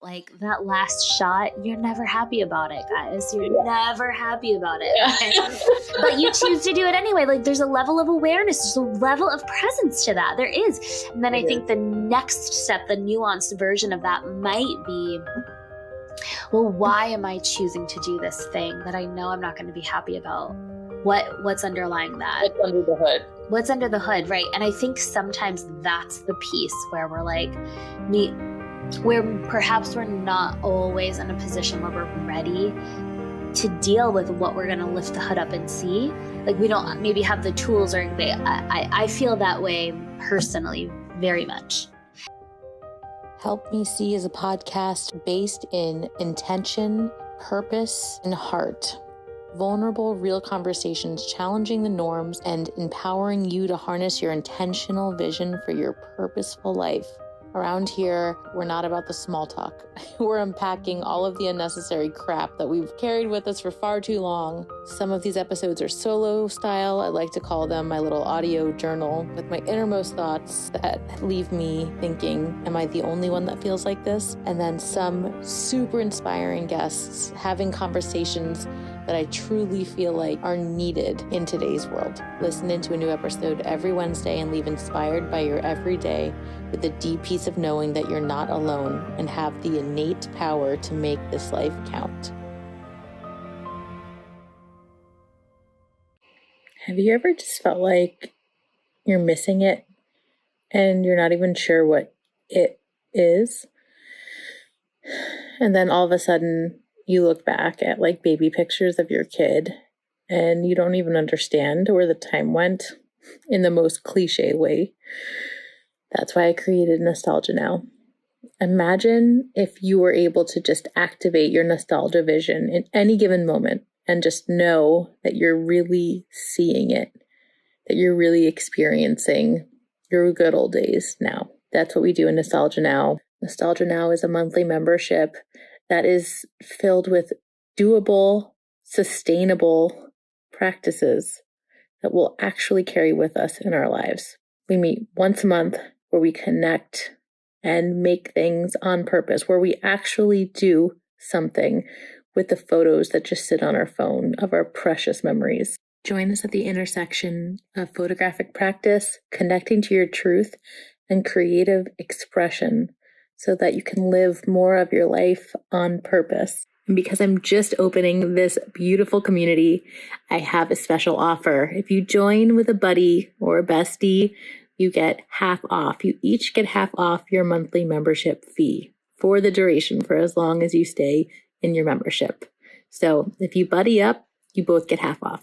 Like that last shot, you're never happy about it, guys. You're never happy about it. Yeah. But you choose to do it anyway. Like there's a level of awareness, there's a level of presence to that. There is. And then I think the next step, the nuanced version of that might be, well, why am I choosing to do this thing that I know I'm not going to be happy about? What's underlying that? What's under the hood? What's under the hood, right? And I think sometimes that's the piece where we're like, where perhaps we're not always in a position where we're ready to deal with what we're going to lift the hood up and see. Like we don't maybe have the tools, or I feel that way personally very much. Help Me See is a podcast based in intention, purpose, and heart. Vulnerable, real conversations challenging the norms and empowering you to harness your intentional vision for your purposeful life. Around here, we're not about the small talk. We're unpacking all of the unnecessary crap that we've carried with us for far too long. Some of these episodes are solo style. I like to call them my little audio journal with my innermost thoughts that leave me thinking, am I the only one that feels like this? And then some super inspiring guests having conversations that I truly feel like are needed in today's world. Listen into a new episode every Wednesday and leave inspired by your everyday with the deep peace of knowing that you're not alone and have the innate power to make this life count. Have you ever just felt like you're missing it and you're not even sure what it is? And then all of a sudden you look back at like baby pictures of your kid and you don't even understand where the time went in the most cliche way. That's why I created Nostalgia Now. Imagine if you were able to just activate your nostalgia vision in any given moment and just know that you're really seeing it, that you're really experiencing your good old days now. That's what we do in Nostalgia Now. Nostalgia Now is a monthly membership that is filled with doable, sustainable practices that we'll actually carry with us in our lives. We meet once a month where we connect and make things on purpose, where we actually do something with the photos that just sit on our phone of our precious memories. Join us at the intersection of photographic practice, connecting to your truth, and creative expression so that you can live more of your life on purpose. And because I'm just opening this beautiful community, I have a special offer. If you join with a buddy or a bestie, you get half off. You each get half off your monthly membership fee for the duration, for as long as you stay in your membership. So if you buddy up, you both get half off.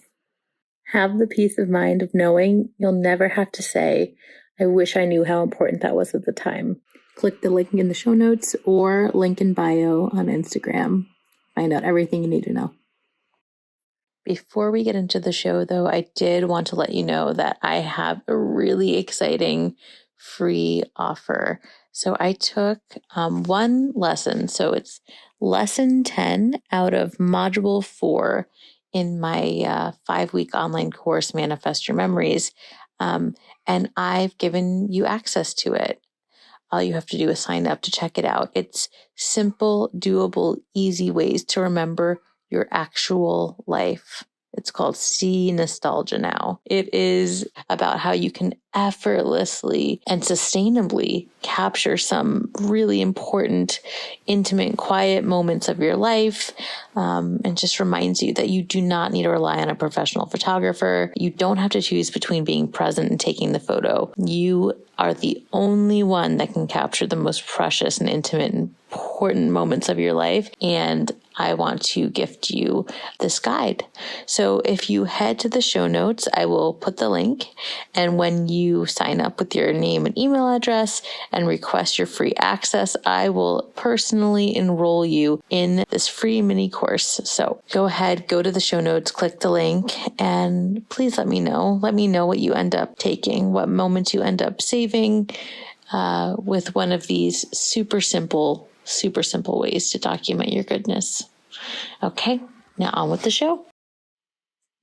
Have the peace of mind of knowing you'll never have to say, I wish I knew how important that was at the time. Click the link in the show notes or link in bio on Instagram. Find out everything you need to know. Before we get into the show, though, I did want to let you know that I have a really exciting free offer. So I took one lesson. So it's lesson 10 out of module 4 in my 5-week online course, Manifest Your Memories. And I've given you access to it. All you have to do is sign up to check it out. It's simple, doable, easy ways to remember your actual life. It's called See Nostalgia Now. It is about how you can effortlessly and sustainably capture some really important, intimate, quiet moments of your life, and just reminds you that you do not need to rely on a professional photographer. You don't have to choose between being present and taking the photo. You are the only one that can capture the most precious and intimate and important moments of your life. And I want to gift you this guide. So if you head to the show notes, I will put the link. And when you sign up with your name and email address and request your free access, I will personally enroll you in this free mini course. So go ahead, go to the show notes, click the link, and please let me know. Let me know what you end up taking, what moments you end up saving with one of these super simple ways to document your goodness. Okay, now on with the show.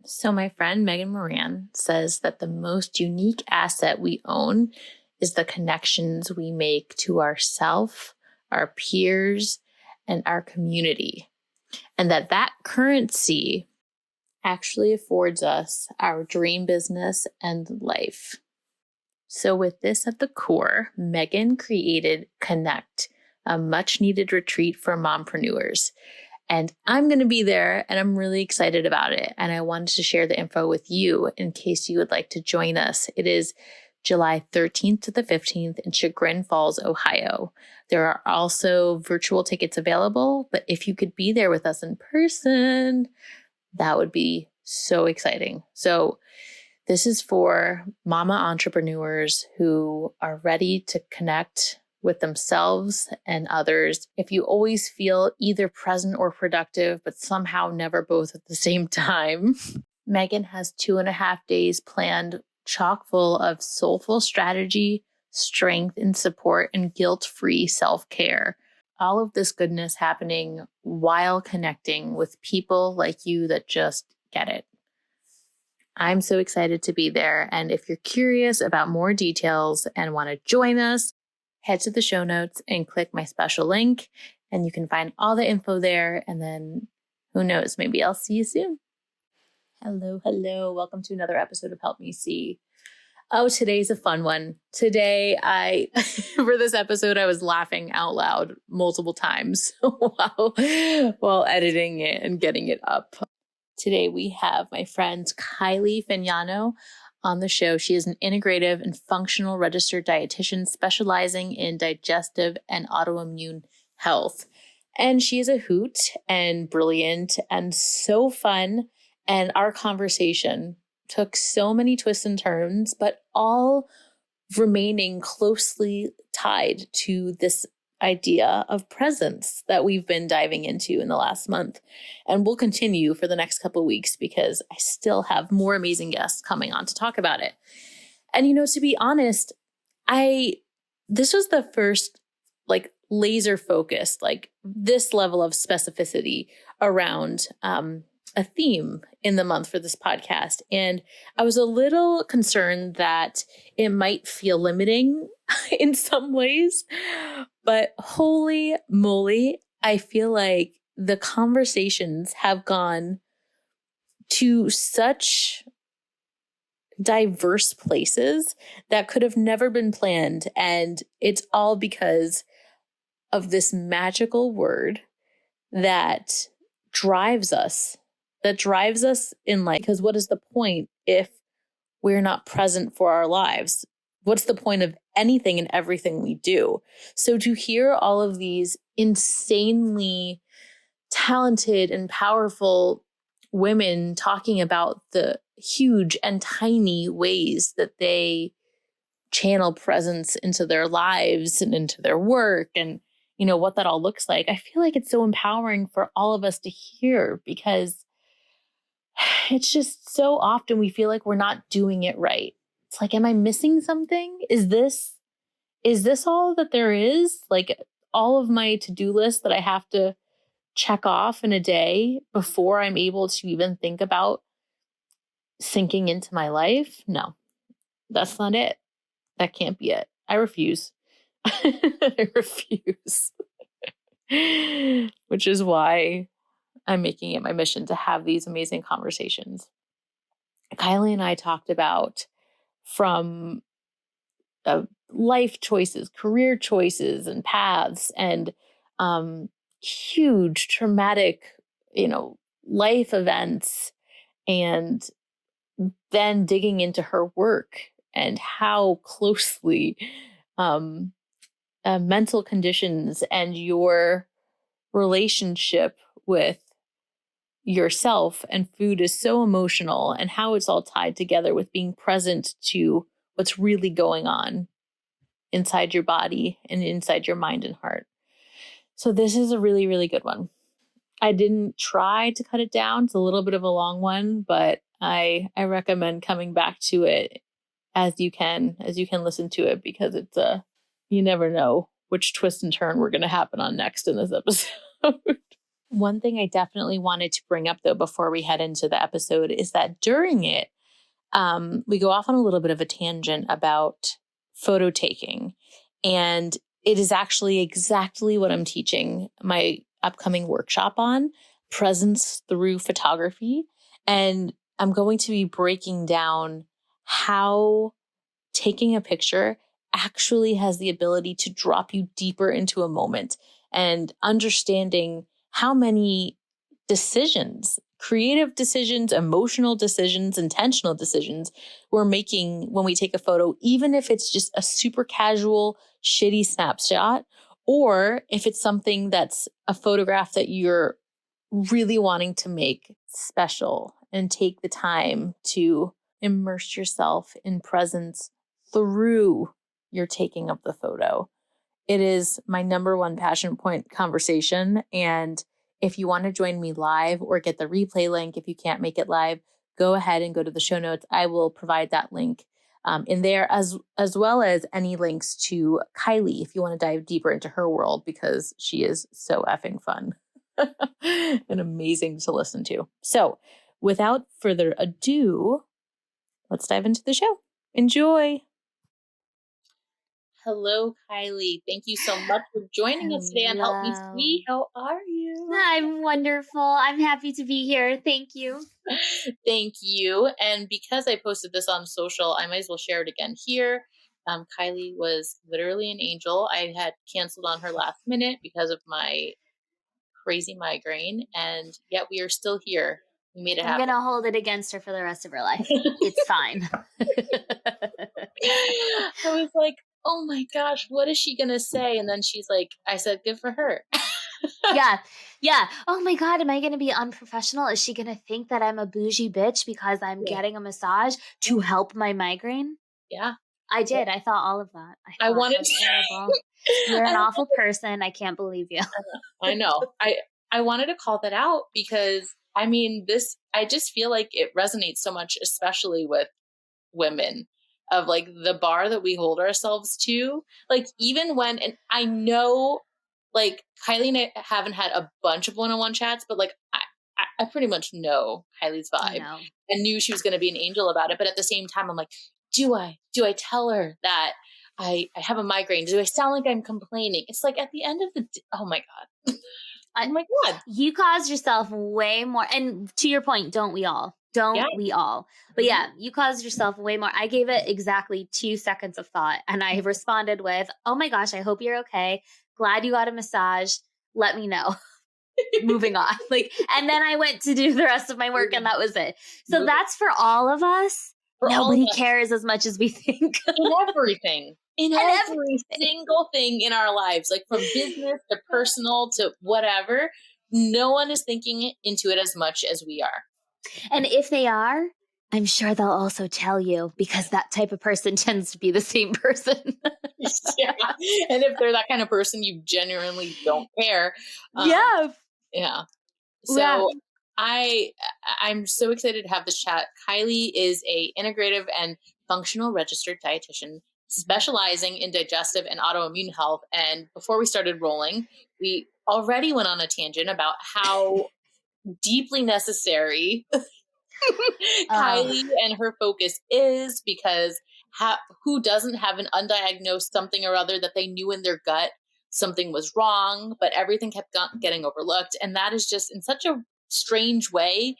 So my friend Megan Moran says that the most unique asset we own is the connections we make to ourself, our peers, and our community, and that currency actually affords us our dream business and life. So with this at the core, Megan created Connect, a much needed retreat for mompreneurs. And I'm going to be there, and I'm really excited about it. And I wanted to share the info with you in case you would like to join us. It is July 13th to the 15th in Chagrin Falls, Ohio. There are also virtual tickets available, but if you could be there with us in person, that would be so exciting. So this is for mama entrepreneurs who are ready to connect with themselves and others. If you always feel either present or productive, but somehow never both at the same time, Megan has 2.5 days planned, chock full of soulful strategy, strength and support, and guilt-free self-care. All of this goodness happening while connecting with people like you that just get it. I'm so excited to be there. And if you're curious about more details and want to join us, head to the show notes and click my special link, and you can find all the info there. And then who knows, maybe I'll see you soon. Hello. Welcome to another episode of Help Me See. Oh, today's a fun one. Today, for this episode, I was laughing out loud multiple times while editing it and getting it up. Today, we have my friend Kylie Fagnano on the show. She is an integrative and functional registered dietitian specializing in digestive and autoimmune health. And she is a hoot and brilliant and so fun. And our conversation took so many twists and turns, but all remaining closely tied to this idea of presence that we've been diving into in the last month. And we'll continue for the next couple of weeks because I still have more amazing guests coming on to talk about it. And, to be honest, this was the first laser focused, this level of specificity around a theme in the month for this podcast. And I was a little concerned that it might feel limiting in some ways, but holy moly, I feel like the conversations have gone to such diverse places that could have never been planned. And it's all because of this magical word that drives us in life. Because what is the point if we're not present for our lives? What's the point of anything and everything we do? So to hear all of these insanely talented and powerful women talking about the huge and tiny ways that they channel presence into their lives and into their work and what that all looks like, I feel like it's so empowering for all of us to hear, because it's just so often we feel like we're not doing it right. It's like, am I missing something? Is this all that there is? All of my to-do list that I have to check off in a day before I'm able to even think about sinking into my life? No, that's not it. That can't be it. I refuse. I refuse. Which is why I'm making it my mission to have these amazing conversations. Kylie and I talked about from life choices, career choices and paths, and huge traumatic, life events, and then digging into her work and how closely mental conditions and your relationship with yourself and food is so emotional, and how it's all tied together with being present to what's really going on inside your body and inside your mind and heart. So this is a really, really good one. I didn't try to cut it down. It's a little bit of a long one, but I recommend coming back to it as you can listen to it, because it's you never know which twist and turn we're going to happen on next in this episode. One thing I definitely wanted to bring up, though, before we head into the episode, is that during it, we go off on a little bit of a tangent about photo taking. And it is actually exactly what I'm teaching my upcoming workshop on, presence through photography. And I'm going to be breaking down how taking a picture actually has the ability to drop you deeper into a moment, and understanding how many decisions, creative decisions, emotional decisions, intentional decisions we're making when we take a photo, even if it's just a super casual, shitty snapshot, or if it's something that's a photograph that you're really wanting to make special and take the time to immerse yourself in presence through your taking of the photo. It is my number one passion point conversation. And if you want to join me live or get the replay link, if you can't make it live, go ahead and go to the show notes. I will provide that link in there, as well as any links to Kylie if you want to dive deeper into her world, because she is so effing fun and amazing to listen to. So without further ado, let's dive into the show. Enjoy. Hello, Kylie. Thank you so much for joining us today on Help Me See. How are you? I'm wonderful. I'm happy to be here. Thank you. Thank you. And because I posted this on social, I might as well share it again here. Kylie was literally an angel. I had canceled on her last minute because of my crazy migraine, and yet we are still here. We made it happen. I'm going to hold it against her for the rest of her life. It's fine. I was like, oh my gosh, what is she going to say? And then she's like, I said, good for her. Yeah. Oh my God, am I going to be unprofessional? Is she going to think that I'm a bougie bitch because I'm getting a massage to help my migraine? Yeah. I did. I thought all of that. I wanted to. Terrible. You're an awful person. I can't believe you. I know. I wanted to call that out because, I mean, I just feel like it resonates so much, especially with women, of like the bar that we hold ourselves to. Like, even when, and I know, like, Kylie and I haven't had a bunch of one-on-one chats, but like, I pretty much know Kylie's vibe. I knew she was going to be an angel about it. But at the same time, I'm like, do I tell her that I have a migraine? Do I sound like I'm complaining? It's like, at the end of the day, oh my God. Oh my God. You caused yourself way more. And to your point, don't we all? We all? But yeah, you caused yourself way more. I gave it exactly 2 seconds of thought. And I responded with, oh my gosh, I hope you're okay. Glad you got a massage. Let me know. Moving on. And then I went to do the rest of my work, and that was it. So that's for all of us. Nobody cares as much as we think. In everything. In every single thing in our lives, like from business to personal to whatever, no one is thinking into it as much as we are. And if they are, I'm sure they'll also tell you, because that type of person tends to be the same person. Yeah. And if they're that kind of person, you genuinely don't care. Yeah. So I'm so excited to have this chat. Kylie is a integrative and functional registered dietitian specializing in digestive and autoimmune health. And before we started rolling, we already went on a tangent about how deeply necessary Kylie and her focus is, because who doesn't have an undiagnosed something or other that they knew in their gut something was wrong, but everything kept getting overlooked. And that is just in such a strange way,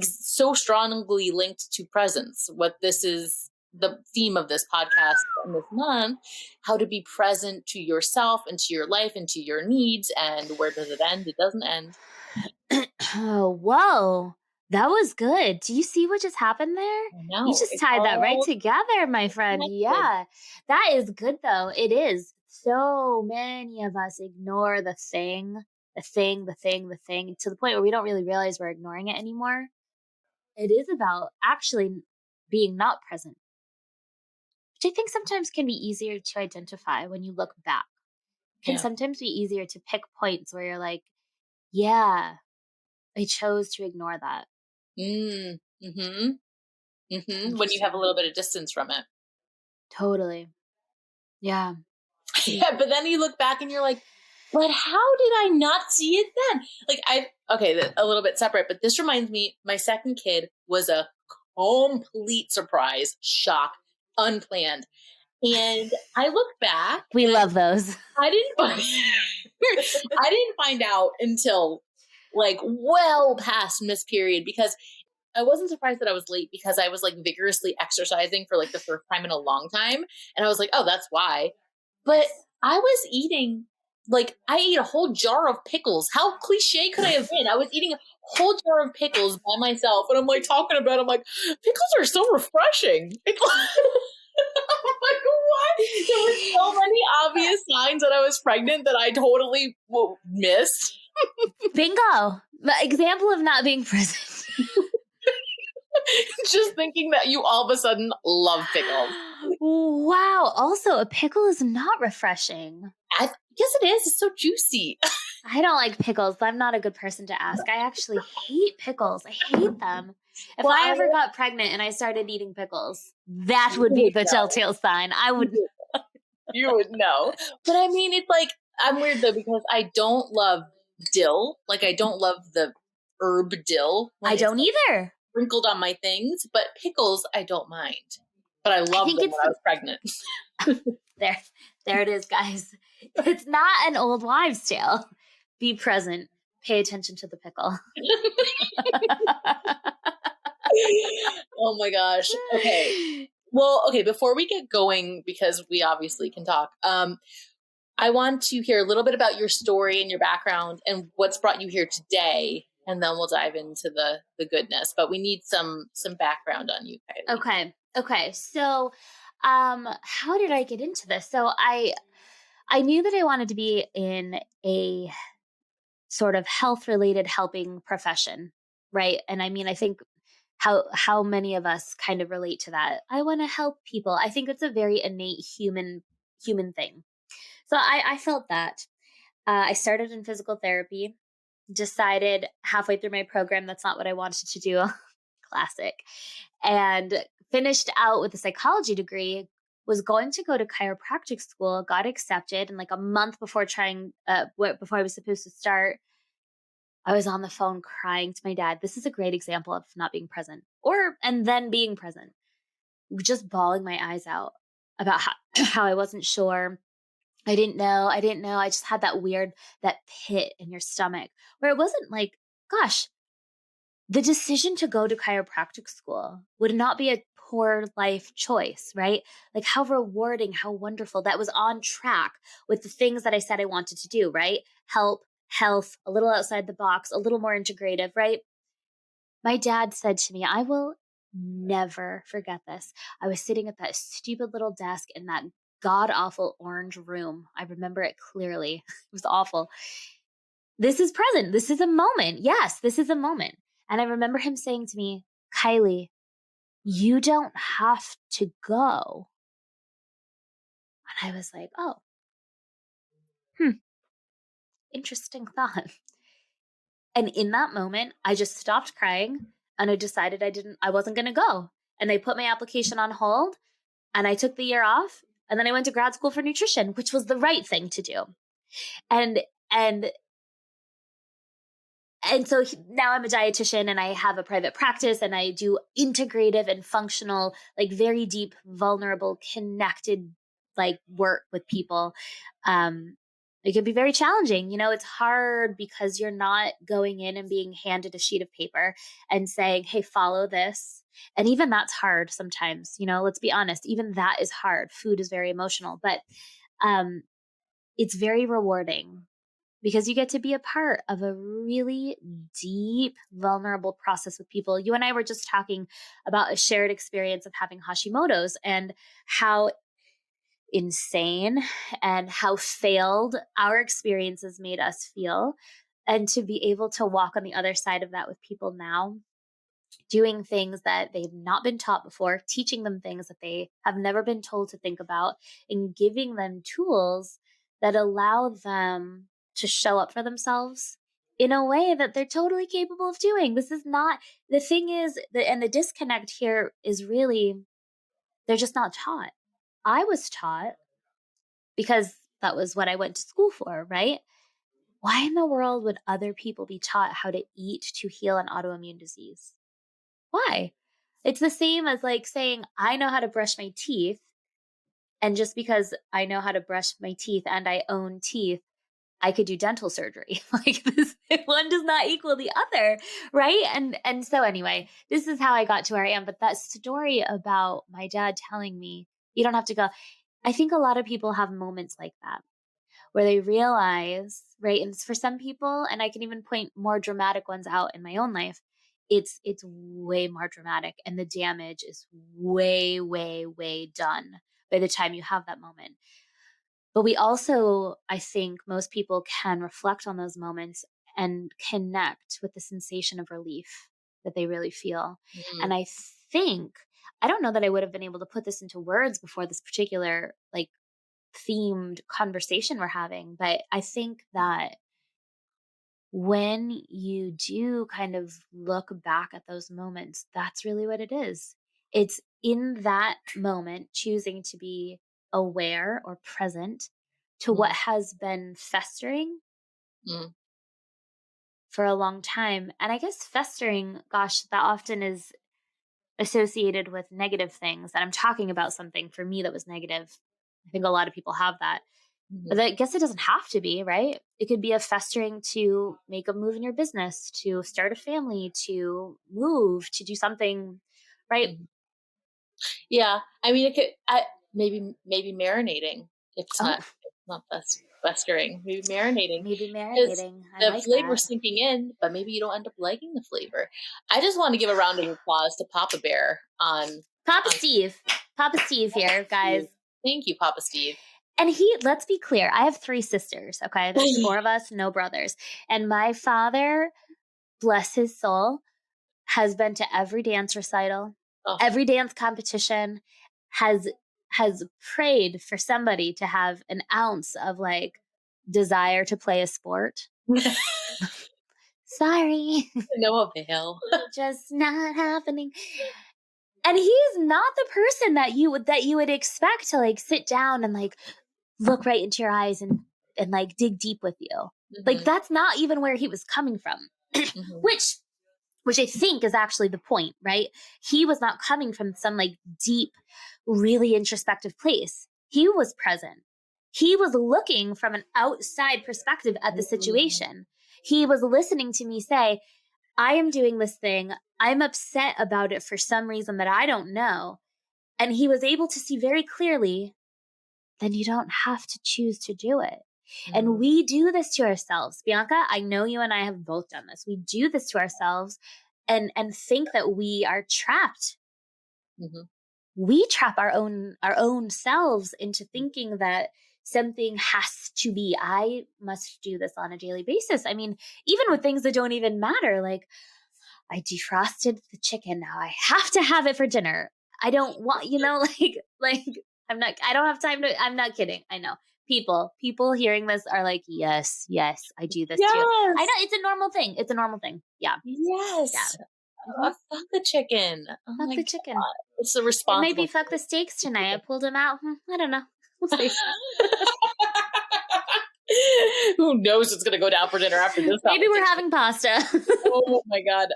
so strongly linked to presence. What this is the theme of this podcast and this month, how to be present to yourself and to your life and to your needs. And where does it end? It doesn't end. Oh, whoa. That was good. Do you see what just happened there? No, you just tied that right together, my friend. Yeah. That is good, though. It is. So many of us ignore the thing, to the point where we don't really realize we're ignoring it anymore. It is about actually being not present, which I think sometimes can be easier to identify when you look back. Can sometimes be easier to pick points where you're like, yeah, I chose to ignore that. When you have a little bit of distance from it. Totally. Yeah. Yeah, but then you look back and you're like, but how did I not see it then? A little bit separate, but this reminds me, my second kid was a complete surprise, shock, unplanned. And I look back. We love those. I didn't I didn't find out until like well past Miss Period, because I wasn't surprised that I was late, because I was like vigorously exercising for like the first time in a long time. And I was like, oh, that's why. But I was eating, like, I ate a whole jar of pickles. How cliche could I have been? I was eating a whole jar of pickles by myself. And I'm like talking about it. I'm like, pickles are so refreshing. I'm like, what? There were so many obvious signs that I was pregnant that I totally missed. Bingo. The example of not being present. Just thinking that you all of a sudden love pickles. Wow. Also, a pickle is not refreshing. Yes, it is. It's so juicy. I don't like pickles. I'm not a good person to ask. I actually hate pickles. I hate them. If I ever got pregnant and I started eating pickles, that would be the telltale sign. I would. You would know. But I mean, it's like, I'm weird though, because I don't love dill. Like, I don't love the herb dill. I don't either. Sprinkled on my things, but pickles I don't mind. But I love them when I was pregnant. There it is, guys. It's not an old wives' tale. Be present. Pay attention to the pickle. Oh my gosh. Okay. Well, okay, before we get going, because we obviously can talk, I want to hear a little bit about your story and your background and what's brought you here today. And then we'll dive into the goodness. But we need some background on you, Kylie. Okay. So, how did I get into this? So I knew that I wanted to be in a sort of health-related helping profession, right? And I mean, I think how many of us kind of relate to that. I want to help people. I think it's a very innate human thing. So I felt that. I started in physical therapy. Decided halfway through my program that's not what I wanted to do. Classic. And finished out with a psychology degree, was going to go to chiropractic school, got accepted, and like a month before before I was supposed to start, I was on the phone crying to my dad. This is a great example of not being present, and then being present, just bawling my eyes out about how I wasn't sure. I didn't know. I just had that pit in your stomach where it wasn't like, gosh, the decision to go to chiropractic school would not be a poor life choice, right? Like how rewarding, how wonderful. That was on track with the things that I said I wanted to do, right? Help, health, a little outside the box, a little more integrative, right? My dad said to me, I will never forget this. I was sitting at that stupid little desk in that god-awful orange room. I remember it clearly. It was awful. This is present. This is a moment. Yes, this is a moment. And I remember him saying to me, Kylie, you don't have to go. And I was like, oh, interesting thought. And in that moment, I just stopped crying and I decided I wasn't going to go. And they put my application on hold and I took the year off. And then I went to grad school for nutrition, which was the right thing to do. And so now I'm a dietitian and I have a private practice and I do integrative and functional, like very deep, vulnerable, connected, like work with people. It can be very challenging. It's hard because you're not going in and being handed a sheet of paper and saying, hey, follow this. And even that's hard sometimes, let's be honest, even that is hard. Food is very emotional, but it's very rewarding because you get to be a part of a really deep, vulnerable process with people. You and I were just talking about a shared experience of having Hashimoto's and how insane and how failed our experiences made us feel. And to be able to walk on the other side of that with people now, doing things that they've not been taught before, teaching them things that they have never been told to think about, and giving them tools that allow them to show up for themselves in a way that they're totally capable of doing. This is not, the thing is, and the disconnect here is really, they're just not taught. I was taught because that was what I went to school for, right? Why in the world would other people be taught how to eat to heal an autoimmune disease? Why? It's the same as like saying, I know how to brush my teeth. And just because I know how to brush my teeth and I own teeth, I could do dental surgery. Like this, one does not equal the other, right? And so anyway, this is how I got to where I am. But that story about my dad telling me, you don't have to go. I think a lot of people have moments like that where they realize, right? And for some people, and I can even point more dramatic ones out in my own life, it's way more dramatic, and the damage is way, way, way done by the time you have that moment. But we also, I think most people can reflect on those moments and connect with the sensation of relief that they really feel. Mm-hmm. And I think, I don't know that I would have been able to put this into words before this particular like themed conversation we're having, but I think that when you do kind of look back at those moments, that's really what it is. It's in that moment choosing to be aware or present to what has been festering for a long time. And I guess festering, gosh, that often is associated with negative things. And I'm talking about something for me that was negative. I think a lot of people have that. But I guess it doesn't have to be, right? It could be a festering to make a move in your business, to start a family, to move, to do something, right? Yeah. I mean, it could, maybe marinating. It's not festering, maybe marinating. Maybe marinating. I The like flavor that. sinking in, but maybe you don't end up liking the flavor. I just want to give a round of applause to Papa Bear on Steve. Papa Steve here, guys. Thank you, Papa Steve. And let's be clear, I have 3 sisters, okay? There's 4 of us, no brothers. And my father, bless his soul, has been to every dance recital, every dance competition, has prayed for somebody to have an ounce of like desire to play a sport. Sorry. No avail. Just not happening. And he's not the person that you would expect to like sit down and like look right into your eyes and like dig deep with you. Mm-hmm. Like that's not even where he was coming from. Mm-hmm. Which I think is actually the point, right? He was not coming from some like deep, really introspective place. He was present. He was looking from an outside perspective at the situation. He was listening to me say, I am doing this thing. I'm upset about it for some reason that I don't know. And he was able to see very clearly, then you don't have to choose to do it. Mm-hmm. And we do this to ourselves. Bianca, I know you and I have both done this. We do this to ourselves and think that we are trapped. Mm-hmm. We trap our own selves into thinking that something has to be, I must do this on a daily basis. I mean, even with things that don't even matter, like I defrosted the chicken. Now I have to have it for dinner. I don't want, like I don't have time to, I'm not kidding. I know people hearing this are like, yes, I do this too. I know it's a normal thing. It's a normal thing. Yeah. Yes. Yeah. Fuck the chicken. Fuck the chicken. God. It's the responsible. Maybe fuck the steaks tonight. I pulled them out. I don't know. We'll see. Who knows what's going to go down for dinner after this? Maybe we're having pasta. Oh my God.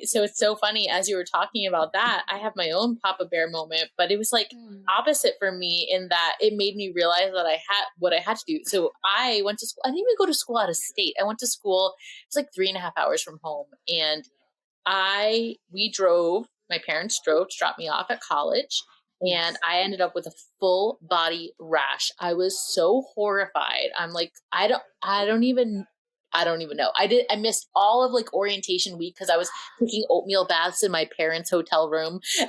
So it's so funny as you were talking about that, I have my own Papa Bear moment, but it was like opposite for me in that it made me realize that I had what I had to do. So I went to school. I didn't even go to school out of state. I went to school. It's like 3.5 hours from home. And my parents drove to drop me off at college. And I ended up with a full body rash. I was so horrified. I'm like, I don't even know. I missed all of like orientation week because I was taking oatmeal baths in my parents' hotel room. It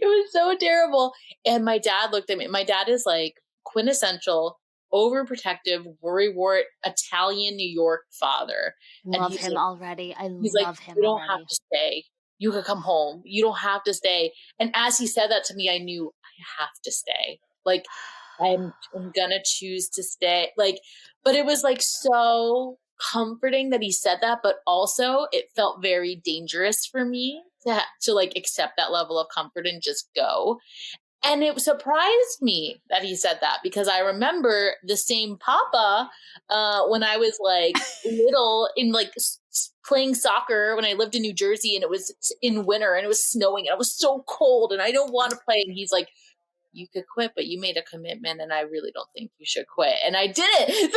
was so terrible. And my dad looked at me. My dad is like quintessential, overprotective, worrywart, Italian New York father. Love him like, already. I love him. You don't have to stay. You could come home. You don't have to stay. And as he said that to me, I knew I have to stay. Like, I'm gonna choose to stay. Like, but it was like so comforting that he said that, but also it felt very dangerous for me to like accept that level of comfort and just go. And it surprised me that he said that because I remember the same Papa when I was like little in like playing soccer when I lived in New Jersey and it was in winter and it was snowing and it was so cold and I don't want to play. And he's like, you could quit, but you made a commitment and I really don't think you should quit. And I did it.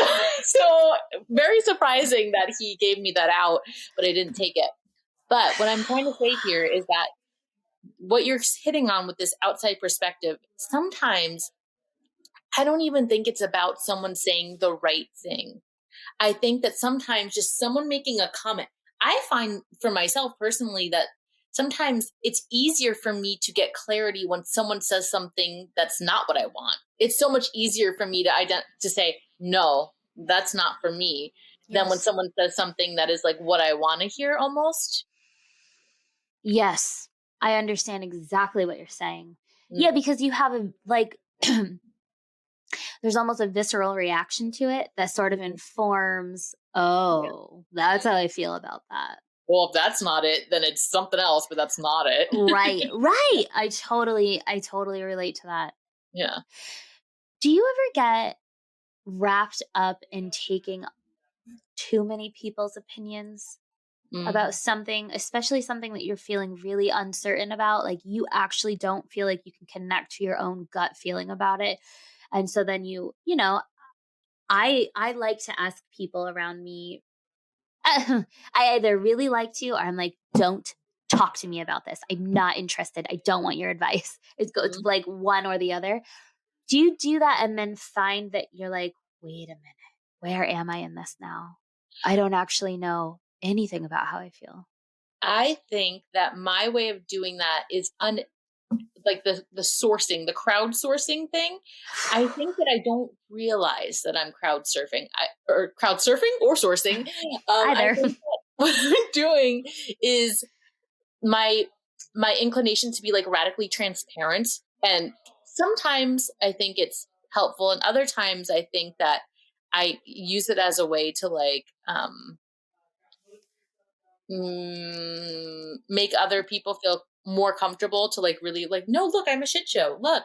So very surprising that he gave me that out, but I didn't take it. But what I'm trying to say here is that what you're hitting on with this outside perspective, sometimes I don't even think it's about someone saying the right thing. I think that sometimes just someone making a comment, I find for myself personally that sometimes it's easier for me to get clarity when someone says something that's not what I want. It's so much easier for me to say, no, that's not for me, than when someone says something that is like what I want to hear almost. Yes, I understand exactly what you're saying. Yeah, because you have there's almost a visceral reaction to it that sort of informs, that's how I feel about that. Well, if that's not it, then it's something else, but that's not it. Right. I totally relate to that. Yeah. Do you ever get wrapped up in taking too many people's opinions about something, especially something that you're feeling really uncertain about? Like you actually don't feel like you can connect to your own gut feeling about it. And so then I like to ask people around me, I either really like to, or I'm like, don't talk to me about this. I'm not interested. I don't want your advice. It's like one or the other. Do you do that and then find that you're like, wait a minute, where am I in this now? I don't actually know anything about how I feel. I think that my way of doing that is like the sourcing, the crowdsourcing thing. I think that I don't realize that I'm crowd surfing or sourcing. Either. I think that what I'm doing is my inclination to be like radically transparent. And sometimes I think it's helpful. And other times I think that I use it as a way to like, make other people feel more comfortable to like really like, no, look, I'm a shit show. Look,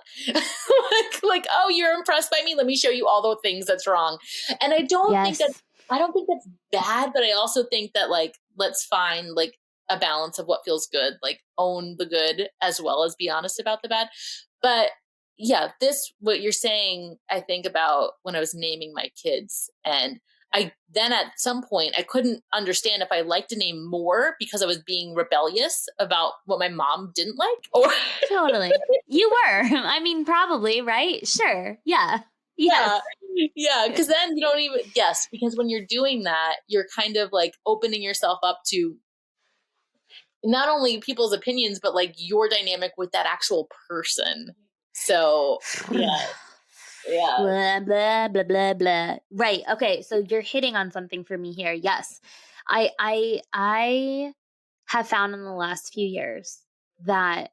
like, oh, you're impressed by me. Let me show you all the things that's wrong. And I don't think that's bad, but I also think that like, let's find like a balance of what feels good, like own the good as well as be honest about the bad. But yeah, what you're saying, I think about when I was naming my kids, and then at some point I couldn't understand if I liked a name more because I was being rebellious about what my mom didn't like, or Totally. You were. I mean, probably, right? Sure. Yeah. Yes. Yeah. Because then you don't even because when you're doing that, you're kind of like opening yourself up to not only people's opinions, but like your dynamic with that actual person. So yeah. Blah, blah, blah, blah, blah. Right. Okay. So you're hitting on something for me here. Yes. I have found in the last few years that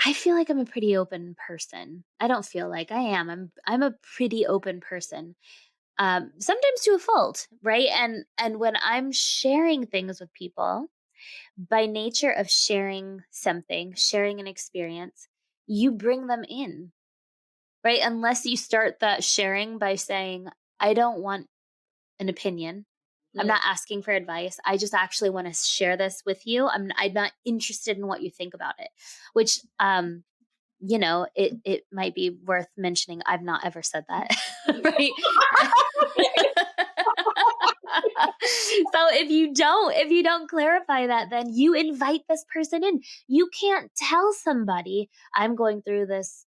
I feel like I'm a pretty open person. I don't feel like I am. I'm a pretty open person. Sometimes to a fault, right? And when I'm sharing things with people, by nature of sharing something, sharing an experience, you bring them in, right? Unless you start that sharing by saying, I don't want an opinion. I'm not asking for advice. I just actually want to share this with you. I'm not interested in what you think about it, which, it might be worth mentioning. I've not ever said that, right? So if you don't clarify that, then you invite this person in. You can't tell somebody, I'm going through this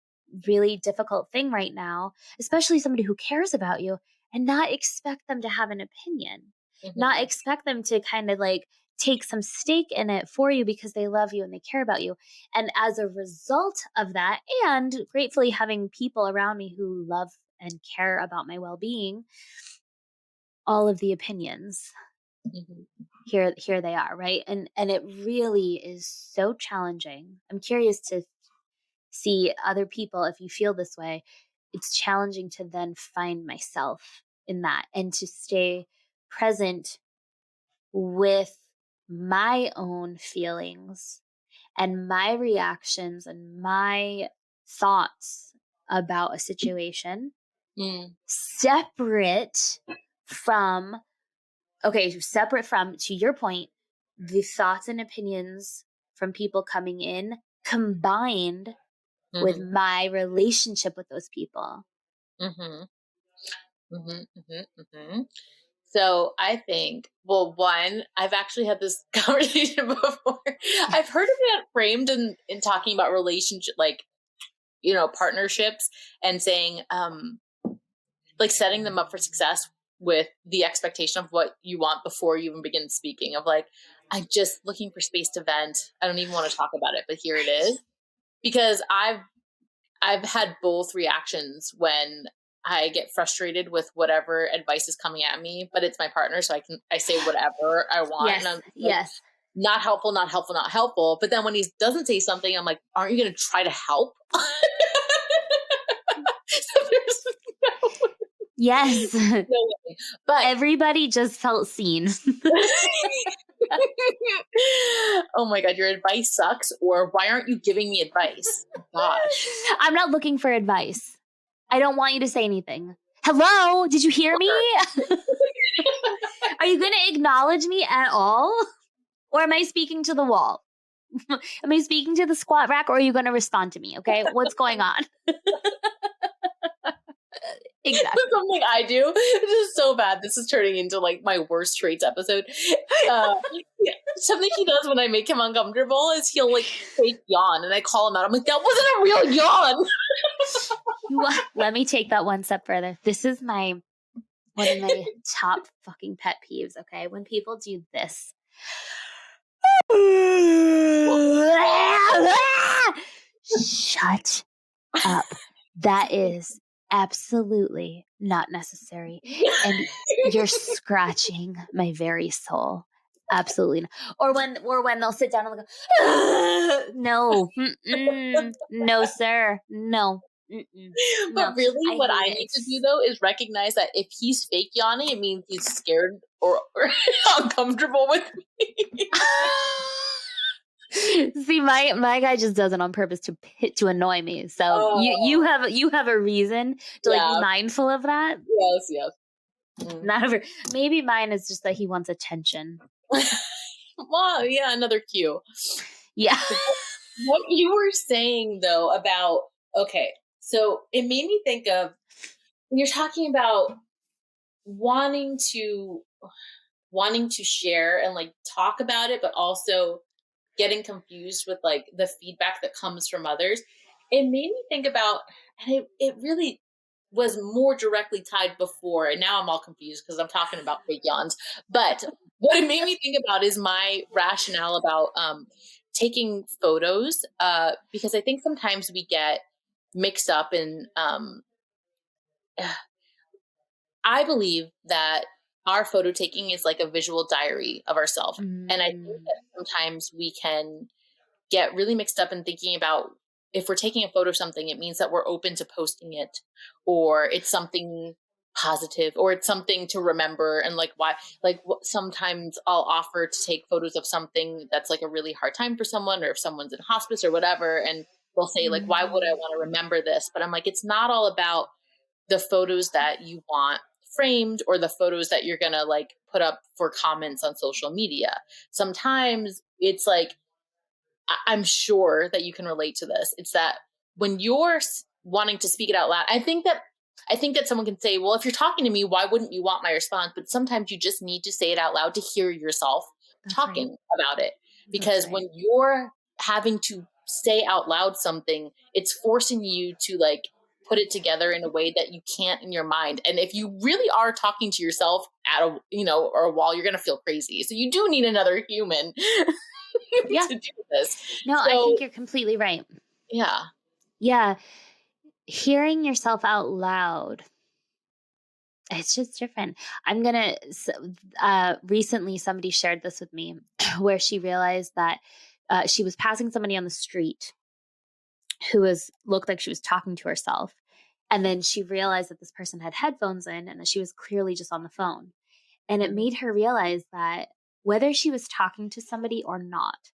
really difficult thing right now, especially somebody who cares about you, and not expect them to have an opinion, not expect them to kind of like take some stake in it for you because they love you and they care about you. And as a result of that, and gratefully having people around me who love and care about my well-being, all of the opinions, here they are, right? And it really is so challenging. I'm curious to see other people, if you feel this way. It's challenging to then find myself in that and to stay present with my own feelings and my reactions and my thoughts about a situation, separate from, to your point, the thoughts and opinions from people coming in combined with my relationship with those people. So I think, well, one, I've actually had this conversation before. I've heard of it framed in talking about relationship, like, you know, partnerships, and saying, like setting them up for success with the expectation of what you want before you even begin speaking, of like, I'm just looking for space to vent. I don't even want to talk about it, but here it is. Because I've had both reactions when I get frustrated with whatever advice is coming at me, but it's my partner, so I say whatever I want. Yes, and I'm like, yes. Not helpful, not helpful, not helpful. But then when he doesn't say something, I'm like, aren't you going to try to help? So there's no, Yes. no way. But everybody just felt seen. Oh my God, your advice sucks. Or why aren't you giving me advice? Gosh. I'm not looking for advice. I don't want you to say anything. Hello? Did you hear me? Are you going to acknowledge me at all? Or am I speaking to the wall? Am I speaking to the squat rack, or are you going to respond to me? Okay. What's going on? Exactly. Something I do. This is so bad. This is turning into like my worst traits episode. Something he does when I make him uncomfortable is he'll like fake yawn, and I call him out. I'm like, that wasn't a real yawn. Let me take that one step further. This is one of my top fucking pet peeves. Okay, when people do this. Shut up. That is absolutely not necessary. And you're scratching my very soul. Absolutely not. Or when they'll sit down and go, no, no, sir, no. But really, what I need to do though is recognize that if he's fake yawning, it means he's scared or uncomfortable with me. See, my guy just does it on purpose to annoy me. So you have a reason to like be mindful of that. Yes. Maybe mine is just that he wants attention. Well, yeah, another cue. Yeah. What you were saying though about, okay, so it made me think of when you're talking about wanting to share and like talk about it, but also getting confused with like the feedback that comes from others. It made me think about, and it really was more directly tied before, and now I'm all confused because I'm talking about fake yawns. But what it made me think about is my rationale about taking photos, because I think sometimes we get mixed up in, I believe that our photo taking is like a visual diary of ourselves. And I think that sometimes we can get really mixed up in thinking about if we're taking a photo of something, it means that we're open to posting it, or it's something positive, or it's something to remember. And like, why, like sometimes I'll offer to take photos of something that's like a really hard time for someone, or if someone's in hospice or whatever. And they'll say like, why would I want to remember this? But I'm like, it's not all about the photos that you want framed or the photos that you're going to like put up for comments on social media. Sometimes it's like, I'm sure that you can relate to this. It's that when you're wanting to speak it out loud, I think that someone can say, well, if you're talking to me, why wouldn't you want my response? But sometimes you just need to say it out loud to hear yourself talking about it. Because when you're having to say out loud something, it's forcing you to like put it together in a way that you can't in your mind. And if you really are talking to yourself at a, or a wall, you're going to feel crazy. So you do need another human to do this. No, I think you're completely right. Yeah. Yeah. Hearing yourself out loud, it's just different. I'm going to, recently somebody shared this with me where she realized that she was passing somebody on the street who looked like she was talking to herself. And then she realized that this person had headphones in and that she was clearly just on the phone. And it made her realize that whether she was talking to somebody or not,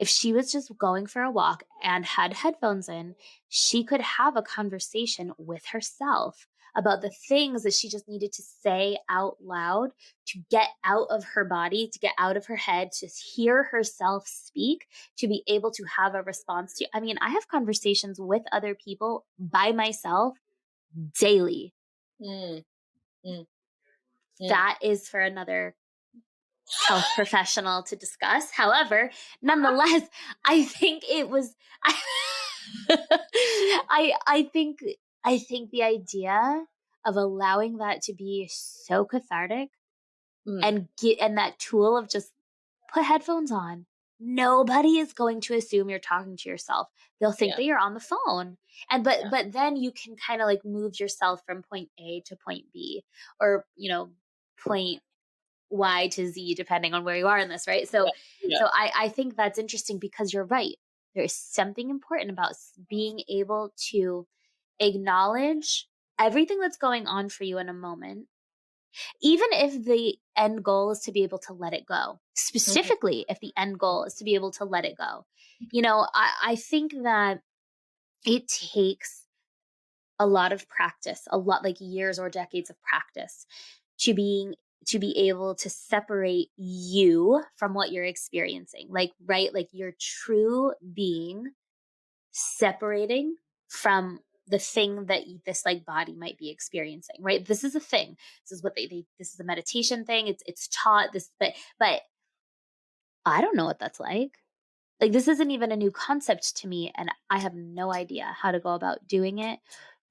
if she was just going for a walk and had headphones in, she could have a conversation with herself about the things that she just needed to say out loud to get out of her body, to get out of her head, to hear herself speak, to be able to have a response to. I mean, I have conversations with other people by myself daily. Mm, mm, mm. That is for another health professional to discuss. However, nonetheless, I think it was I think the idea of allowing that to be so cathartic and that tool of just put headphones on. Nobody is going to assume you're talking to yourself. They'll think that you're on the phone. And but then you can kind of like move yourself from point A to point B, or point Y to Z, depending on where you are in this, right? So I think that's interesting because you're right. There's something important about being able to acknowledge everything that's going on for you in a moment, even if the end goal is to be able to let it go. Specifically, if the end goal is to be able to let it go. I think that it takes a lot of practice, a lot, like years or decades of practice, to be able to separate you from what you're experiencing. Like your true being separating from the thing that this like body might be experiencing, right? This is a thing. This is what this is a meditation thing. It's taught this, but I don't know what that's like. Like, this isn't even a new concept to me, and I have no idea how to go about doing it.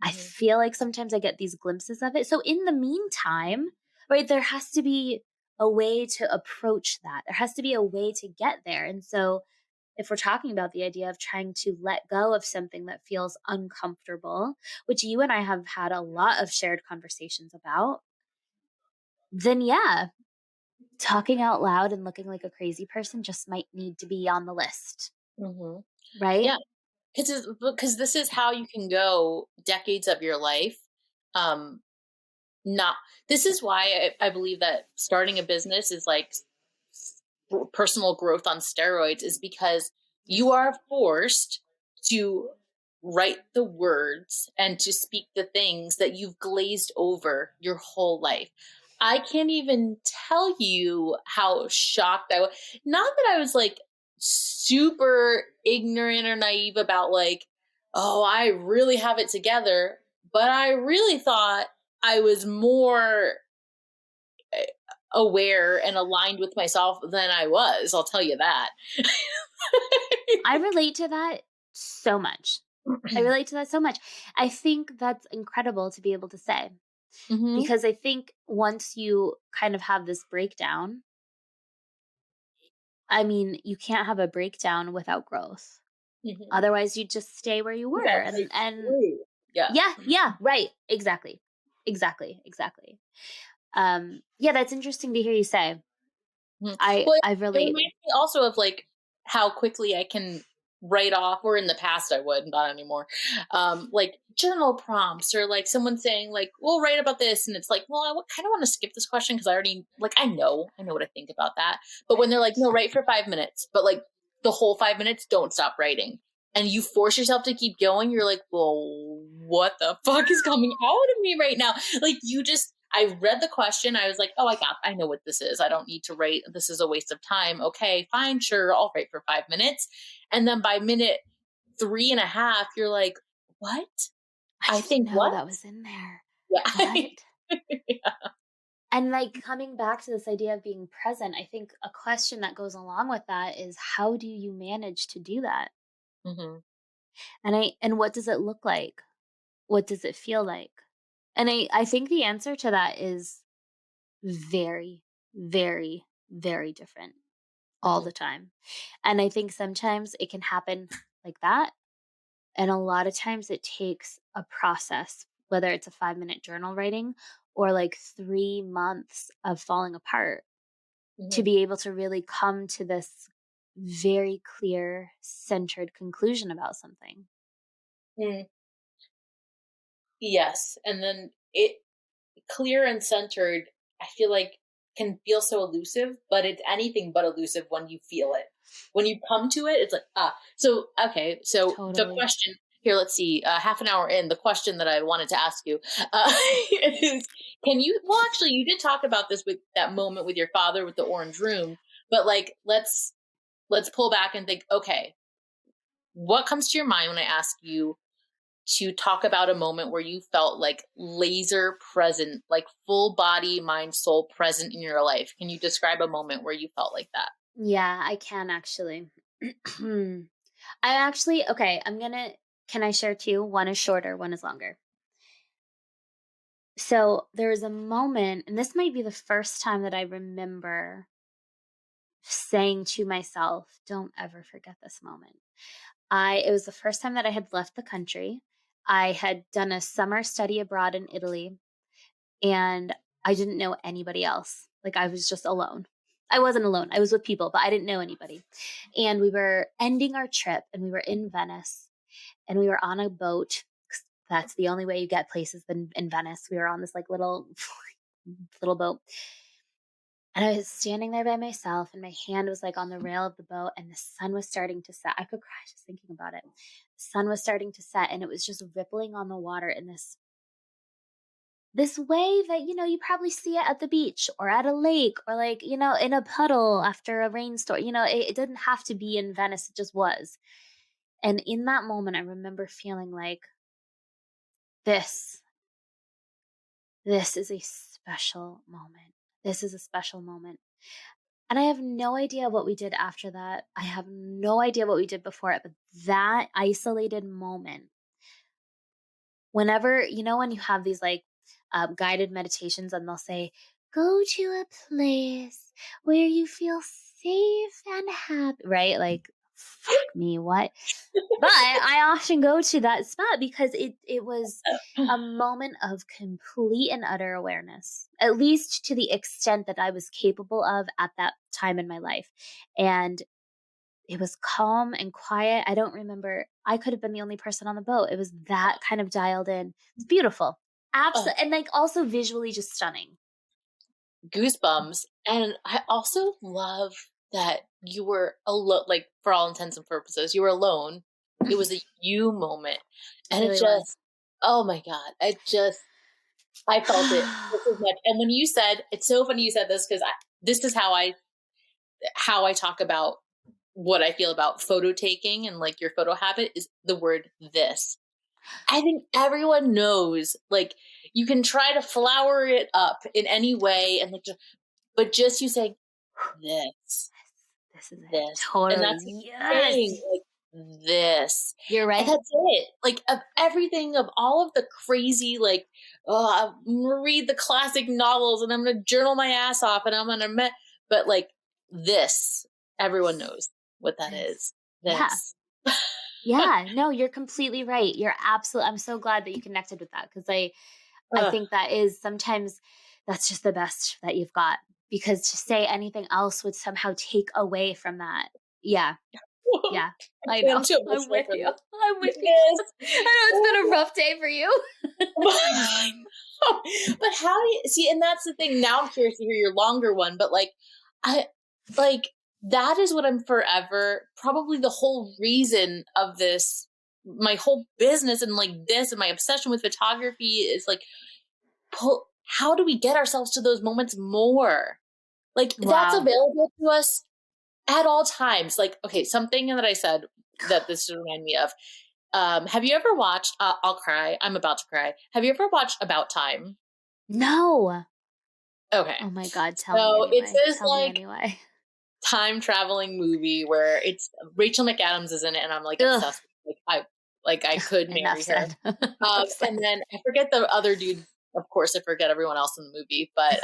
I feel like sometimes I get these glimpses of it. So in the meantime, right, there has to be a way to approach that. There has to be a way to get there. And so if we're talking about the idea of trying to let go of something that feels uncomfortable, which you and I have had a lot of shared conversations about, then yeah, talking out loud and looking like a crazy person just might need to be on the list. Right? Yeah. Because this is how you can go decades of your life. This is why I believe that starting a business is like personal growth on steroids, is because you are forced to write the words and to speak the things that you've glazed over your whole life. I can't even tell you how shocked I was. Not that I was like super ignorant or naive about like, oh, I really have it together, but I really thought I was more aware and aligned with myself than I was. I'll tell you that. I relate to that so much. I think that's incredible to be able to say, because I think once you kind of have this breakdown, I mean, you can't have a breakdown without growth. Otherwise, you just stay where you were. Yeah, right. Exactly. Yeah, that's interesting to hear you say. I relate. It reminds me also of like how quickly I can write off, or in the past I would, not anymore, like journal prompts, or like someone saying like, we'll write about this, and it's like, well, I kind of want to skip this question because I already like I know what I think about that. But when they're like, no, write for 5 minutes, but like the whole 5 minutes, don't stop writing, and you force yourself to keep going, you're like, well, what the fuck is coming out of me right now? Like I read the question. I was like, oh, I know what this is. I don't need to write. This is a waste of time. Okay, fine, sure. I'll write for 5 minutes. And then by minute 3.5, you're like, what? I think know what? That was in there. Yeah. Yeah. And like coming back to this idea of being present, I think a question that goes along with that is, how do you manage to do that? And what does it look like? What does it feel like? And I think the answer to that is very, very, very different all the time. And I think sometimes it can happen like that. And a lot of times it takes a process, whether it's a 5-minute journal writing or like 3 months of falling apart, to be able to really come to this very clear, centered conclusion about something. Yes. And then it clear and centered, I feel like can feel so elusive, but it's anything but elusive when you feel it. When you come to it, it's like, So, okay. So Totally. the question here, let's see, half an hour in, the question that I wanted to ask you is, actually, you did talk about this with that moment with your father with the orange room, but like, let's pull back and think, okay, what comes to your mind when I ask you to talk about a moment where you felt like laser present, like full body, mind, soul present in your life? Can you describe a moment where you felt like that? Yeah, I can actually. I actually, okay, can I share two? One is shorter, one is longer. So there was a moment, and this might be the first time that I remember saying to myself, don't ever forget this moment. It was the first time that I had left the country. I had done a summer study abroad in Italy, and I didn't know anybody else. Like, I was just alone. I wasn't alone. I was with people, but I didn't know anybody. And we were ending our trip, and we were in Venice, and we were on a boat. That's the only way you get places in Venice. We were on this like little boat. And I was standing there by myself, and my hand was like on the rail of the boat, and the sun was starting to set. I could cry just thinking about it. The sun was starting to set, and it was just rippling on the water in this way that, you probably see it at the beach or at a lake or like, in a puddle after a rainstorm. It didn't have to be in Venice. It just was. And in that moment, I remember feeling like this is a special moment. This is a special moment. And I have no idea what we did after that. I have no idea what we did before it, but that isolated moment, whenever, when you have these like guided meditations and they'll say, go to a place where you feel safe and happy, right? Like, fuck me, what? But I often go to that spot because it was a moment of complete and utter awareness, at least to the extent that I was capable of at that time in my life. And it was calm and quiet. I don't remember. I could have been the only person on the boat. It was that kind of dialed in. It's beautiful. Absolutely. And like also visually just stunning. Goosebumps. And I also love that you were alone, like for all intents and purposes, you were alone. It was a you moment. And really it just, oh my God, I felt it just as much. And when you said, it's so funny you said this because this is how I talk about what I feel about photo taking and like your photo habit is the word this. I think everyone knows, like, you can try to flower it up in any way and like, but just you saying this is this, it. Totally. and that's saying like this. You're right. And that's it. Like of everything, of all of the crazy, like, I'm gonna read the classic novels and I'm gonna journal my ass off and I'm gonna, but like this, everyone knows what that is. This. Yeah. Yeah, no, you're completely right. I'm so glad that you connected with that because I think that is sometimes that's just the best that you've got because to say anything else would somehow take away from that. Yeah. Yeah. I know. I'm with you. I'm with you. I know it's been a rough day for you. But how do you see? And that's the thing. Now I'm curious to hear your longer one, but that is what I'm forever, probably the whole reason of this, my whole business and like this and my obsession with photography is like, how do we get ourselves to those moments more? Like that's available to us at all times. Like, okay, something that I said that this reminded me of. Have you ever watched, I'll cry. I'm about to cry. Have you ever watched About Time? No. Okay. Oh my God. Tell me anyway. It's this time traveling movie where it's Rachel McAdams is in it and I'm like obsessed with I could marry her. And then I forget the other dude. Of course, I forget everyone else in the movie. But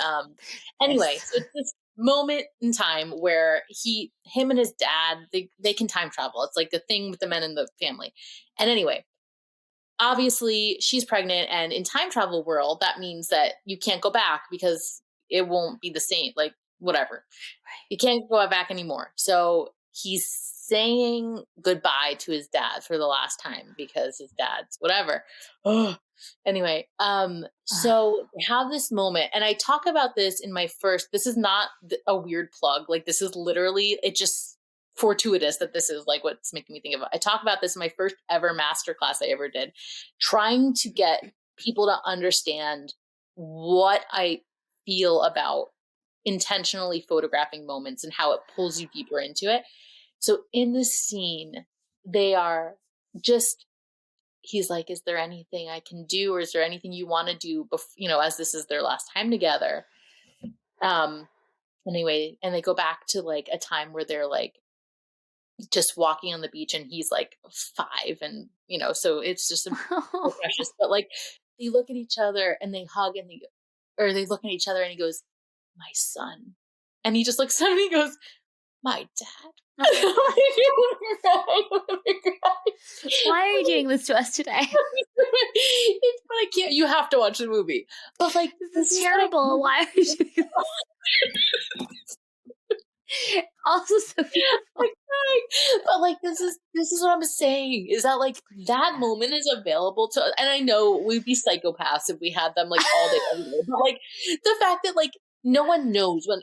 anyway, so it's this moment in time where him and his dad, they can time travel. It's like the thing with the men in the family. And anyway, obviously she's pregnant, and in time travel world, that means that you can't go back because it won't be the same. Like whatever, you can't go back anymore. So he's saying goodbye to his dad for the last time because his dad's whatever. Anyway, so I have this moment, and I talk about this in my first, this is not a weird plug. Like, this is literally, it just fortuitous that this is like what's making me think of it. I talk about this in my first ever masterclass I ever did, trying to get people to understand what I feel about intentionally photographing moments and how it pulls you deeper into it. So in the scene, they are just, he's like, is there anything I can do? Or is there anything you want to do as this is their last time together? Anyway, and they go back to like a time where they're like just walking on the beach, and he's like 5, and so it's just so precious. But like, they look at each other and they hug, and they look at each other, and he goes, my son. And he just looks at him and he goes, my dad. Why are you doing this to us today? But I can't. You have to watch the movie. But like, this is terrible. Why are you doing this? Also so beautiful. But like, this is what I'm saying, is that like that moment is available to, and I know we'd be psychopaths if we had them like all day every day, but like the fact that like no one knows when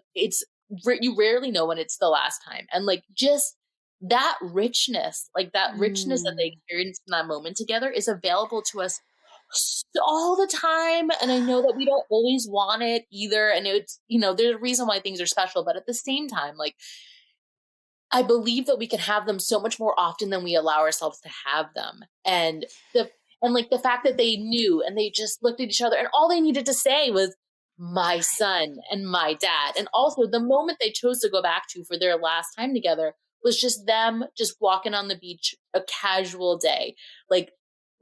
you rarely know when it's the last time, and like just that richness, like that richness that they experienced in that moment together is available to us all the time. And I know that we don't always want it either, and it's there's a reason why things are special, but at the same time, like, I believe that we can have them so much more often than we allow ourselves to have them. And like the fact that they knew, and they just looked at each other, and all they needed to say was my son and my dad. And also the moment they chose to go back to for their last time together was just them just walking on the beach, a casual day. Like,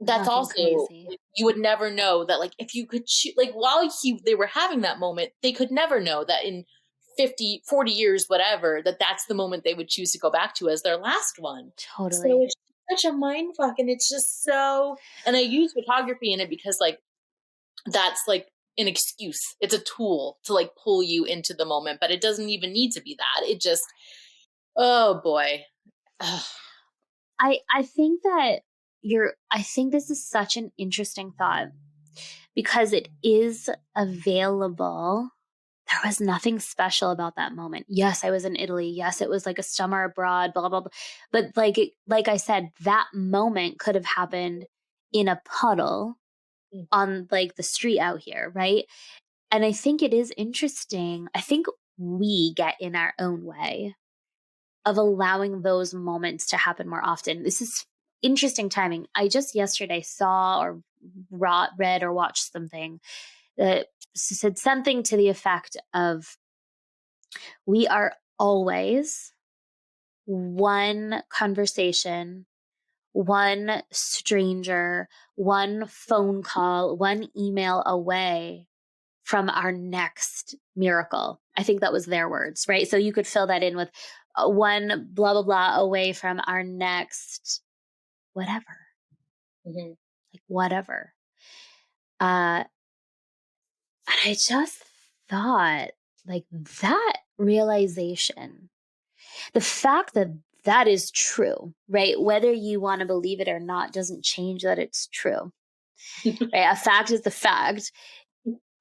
that's Nothing also crazy. You would never know that, like, if you could like while they were having that moment, they could never know that in 50, 40 years, whatever, that's the moment they would choose to go back to as their last one. Totally. So it's such a mind fuck, and it's just so, and I use photography in it because like that's like an excuse. It's a tool to like pull you into the moment, but it doesn't even need to be that. It just, oh boy. I think that I think this is such an interesting thought, because it is available. There was nothing special about that moment. Yes, I was in Italy. Yes, it was like a summer abroad, blah, blah, blah. But like I said, that moment could have happened in a puddle on like the street out here, right? And I think it is interesting. I think we get in our own way of allowing those moments to happen more often. This is interesting timing. I just yesterday saw or read or watched something that said something to the effect of, we are always one conversation, one stranger, one phone call, one email away from our next miracle. I think that was their words, right? So you could fill that in with one blah, blah, blah away from our next whatever. Mm-hmm. Like whatever. And I just thought, like, that realization, the fact that that is true, right? Whether you want to believe it or not doesn't change that it's true. Right? A fact is the fact.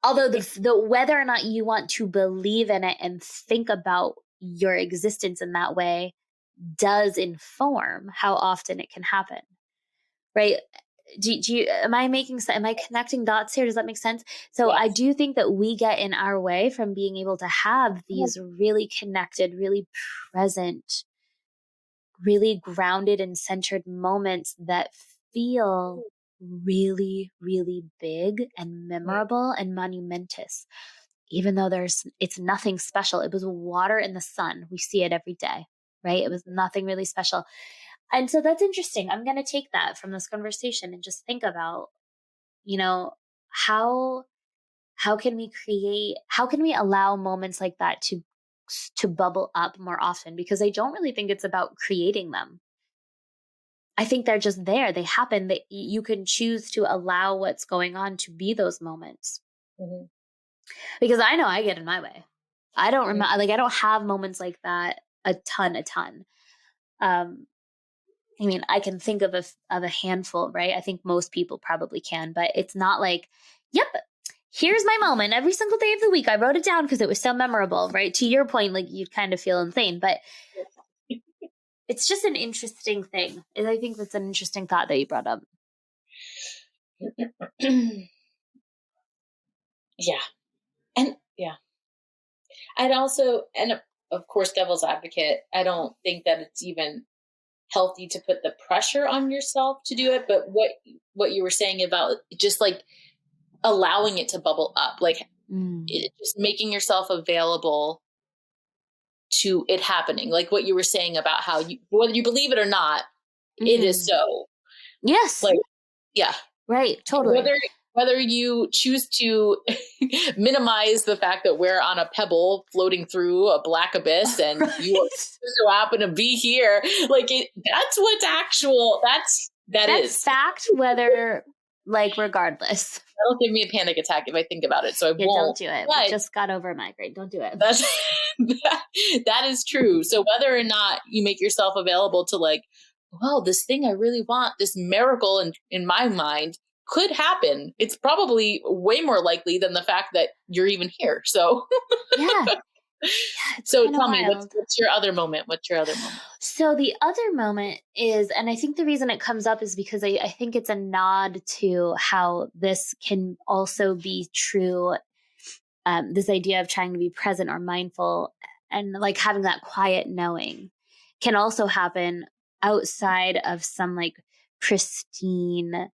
Although the whether or not you want to believe in it and think about your existence in that way does inform how often it can happen, right? Am I connecting dots here? Does that make sense? So Yes. I do think that we get in our way from being able to have these really connected, really present, really grounded and centered moments that feel really, really big and memorable and monumentous, even though it's nothing special. It was water in the sun. We see it every day, right? It was nothing really special. And so that's interesting. I'm going to take that from this conversation and just think about, how can we allow moments like that to bubble up more often? Because I don't really think it's about creating them. I think they're just there. They happen. That you can choose to allow what's going on to be those moments. Mm-hmm. Because I know I get in my way. I don't remember, I don't have moments like that a ton. I mean, I can think of a handful, right? I think most people probably can, but it's not like, yep, here's my moment. Every single day of the week, I wrote it down because it was so memorable, right? To your point, like you'd kind of feel insane, but it's just an interesting thing. And I think that's an interesting thought that you brought up. Yeah. And yeah. I'd also, and of course, devil's advocate, I don't think that it's even healthy to put the pressure on yourself to do it. But what you were saying about just like allowing it to bubble up, like just making yourself available to it happening. Like what you were saying about how you, whether you believe it or not, it is so. Yes. Like, yeah. Right. Totally. Whether you choose to minimize the fact that we're on a pebble floating through a black abyss and you so happen to be here, like that's what's actual. That's fact. Whether like regardless, that'll give me a panic attack if I think about it. So I won't. Don't do it. I just got over a migraine. Don't do it. That is true. So whether or not you make yourself available to like, well, this thing I really want, this miracle in my mind could happen. It's probably way more likely than the fact that you're even here. So yeah. So tell me, what's your other moment? So the other moment is, and I think the reason it comes up is because I think it's a nod to how this can also be true. This idea of trying to be present or mindful and like having that quiet knowing can also happen outside of some like pristine,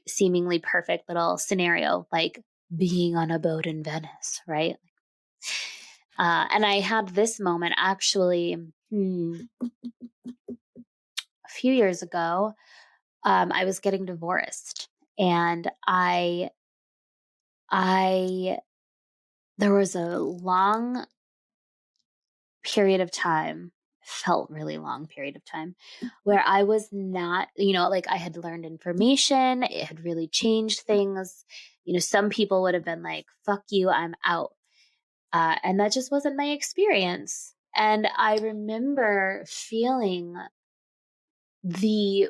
seemingly perfect little scenario, like being on a boat in Venice, right? And I had this moment actually a few years ago. I was getting divorced, and there was a long period of time, felt really long period of time, where I was not, like I had learned information. It had really changed things. Some people would have been like, fuck you, I'm out. And that just wasn't my experience. And I remember feeling the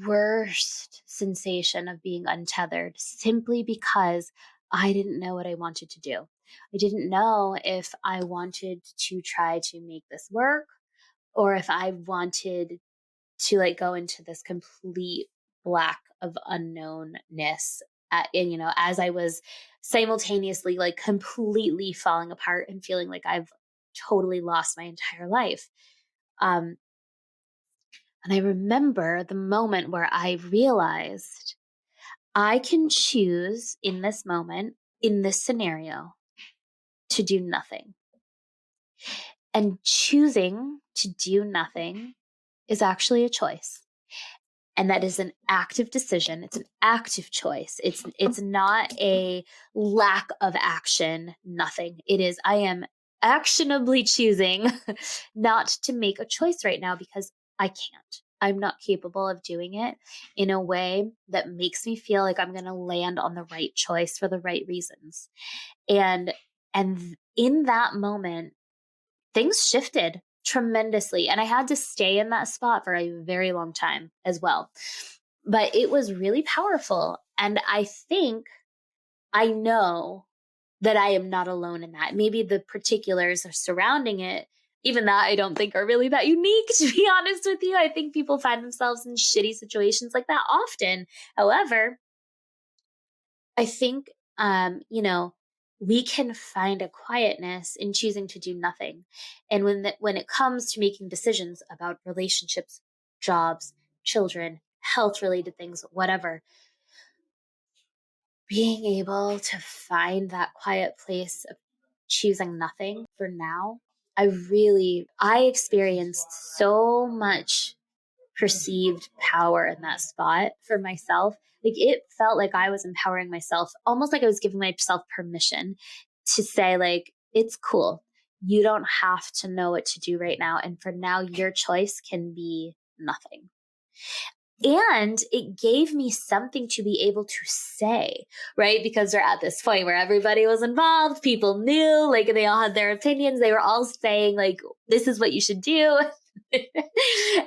worst sensation of being untethered simply because I didn't know what I wanted to do. I didn't know if I wanted to try to make this work or if I wanted to like go into this complete black of unknownness as I was simultaneously like completely falling apart and feeling like I've totally lost my entire life. And I remember the moment where I realized I can choose in this moment, in this scenario, to do nothing. And choosing to do nothing is actually a choice. And that is an active decision. It's an active choice. It's not a lack of action, nothing. It is, I am actionably choosing not to make a choice right now because I can't. I'm not capable of doing it in a way that makes me feel like I'm going to land on the right choice for the right reasons. And in that moment, things shifted tremendously. And I had to stay in that spot for a very long time as well. But it was really powerful. And I think I know that I am not alone in that. Maybe the particulars surrounding it, even that I don't think are really that unique, to be honest with you. I think people find themselves in shitty situations like that often. However, I think, we can find a quietness in choosing to do nothing. And when it comes to making decisions about relationships, jobs, children, health-related things, whatever, being able to find that quiet place of choosing nothing for now, I experienced so much perceived power in that spot for myself. Like it felt like I was empowering myself, almost like I was giving myself permission to say like, it's cool. You don't have to know what to do right now. And for now, your choice can be nothing. And it gave me something to be able to say, right? Because we're at this point where everybody was involved. People knew, like they all had their opinions. They were all saying like, this is what you should do.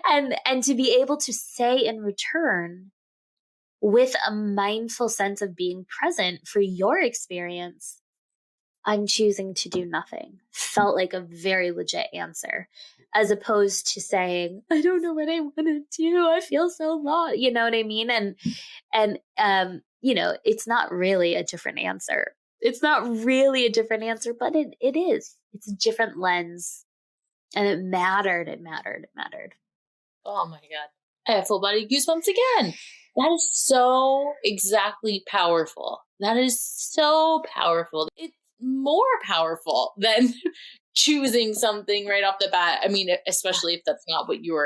and to be able to say in return with a mindful sense of being present for your experience, I'm choosing to do nothing, felt like a very legit answer, as opposed to saying, I don't know what I want to do. I feel so lost. You know what I mean? And it's not really a different answer. It's not really a different answer, but it is. It's a different lens. And it mattered. Oh my God. I have full body goosebumps again. That is so exactly powerful. That is so powerful. It's more powerful than choosing something right off the bat. I mean, especially if that's not what you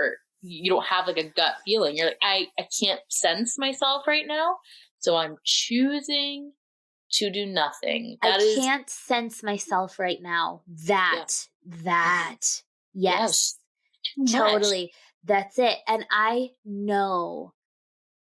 don't have like a gut feeling. You're like, I can't sense myself right now. So I'm choosing to do nothing. I can't sense myself right now. Yes, totally. That's it. And I know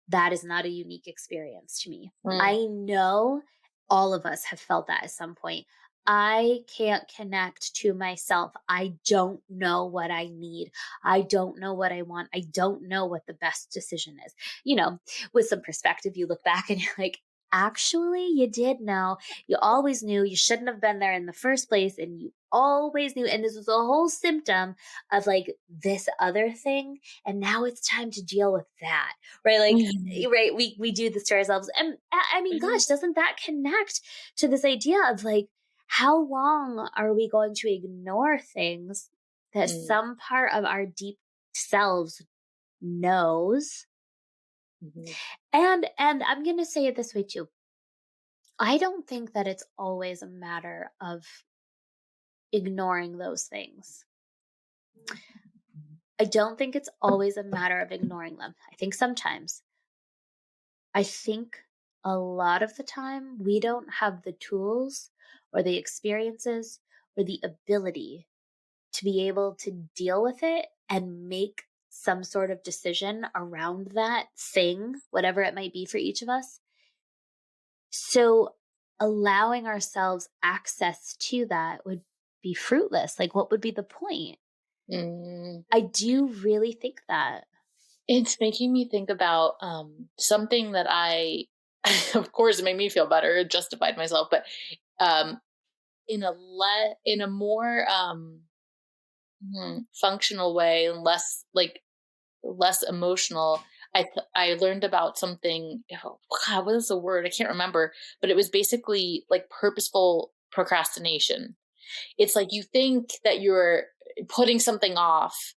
that is not a unique experience to me. I know all of us have felt that at some point. I can't connect to myself. I don't know what I need. I don't know what I want. I don't know what the best decision is. With some perspective, you look back and you're like, actually, you did know. You always knew. You shouldn't have been there in the first place. And you always knew. And this was a whole symptom of like this other thing. And now it's time to deal with that. Right. Like, right. We do this to ourselves. And I mean, gosh, doesn't that connect to this idea of like, how long are we going to ignore things that some part of our deep selves knows? And I'm going to say it this way too. I don't think that it's always a matter of ignoring those things. I don't think it's always a matter of ignoring them. I think sometimes. I think a lot of the time we don't have the tools or the experiences or the ability to be able to deal with it and make some sort of decision around that thing, whatever it might be for each of us. So allowing ourselves access to that would be fruitless. Like, what would be the point? I do really think that. It's making me think about something that of course, it made me feel better. It justified myself, but in a more functional way and less emotional. I learned about something. Oh, God, what is the word? I can't remember, but it was basically like purposeful procrastination. It's like you think that you're putting something off,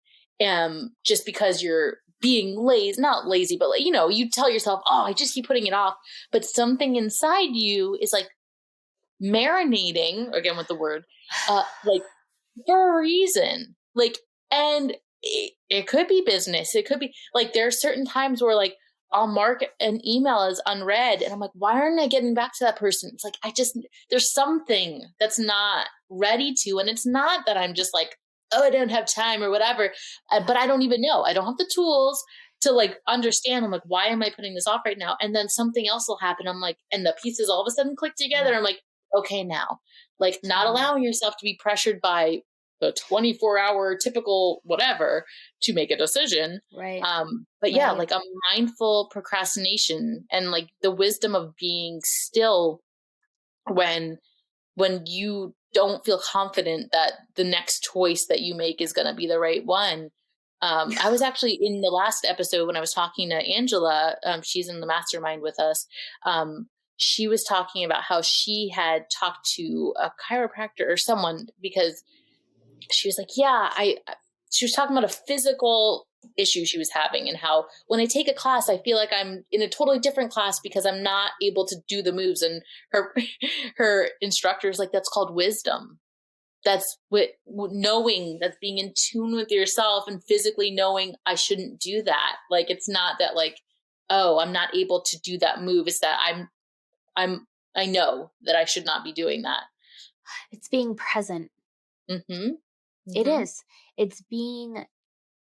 just because you're being lazy, not lazy, but like, you tell yourself, oh, I just keep putting it off. But something inside you is like marinating, again with the word, like for a reason. Like, and it could be business. It could be like, there are certain times where like I'll mark an email as unread and I'm like, why aren't I getting back to that person? It's like, there's something that's not ready to, and it's not that I'm just like, oh, I don't have time or whatever. But I don't even know. I don't have the tools to like understand. I'm like, why am I putting this off right now? And then something else will happen. I'm like, and the pieces all of a sudden click together. I'm like, okay, now, like, not allowing yourself to be pressured by the 24-hour typical whatever to make a decision. Right. But yeah, like a mindful procrastination and like the wisdom of being still when you don't feel confident that the next choice that you make is going to be the right one. I was actually in the last episode when I was talking to Angela, she's in the mastermind with us. She was talking about how she had talked to a chiropractor or someone because she was like, she was talking about a physical issue she was having and how when I take a class, I feel like I'm in a totally different class because I'm not able to do the moves. And her instructor is like, that's called wisdom. That's what knowing, that's being in tune with yourself and physically knowing I shouldn't do that. Like, it's not that like, oh, I'm not able to do that move. It's that I know that I should not be doing that. It's being present. Mm-hmm. It is. It's being,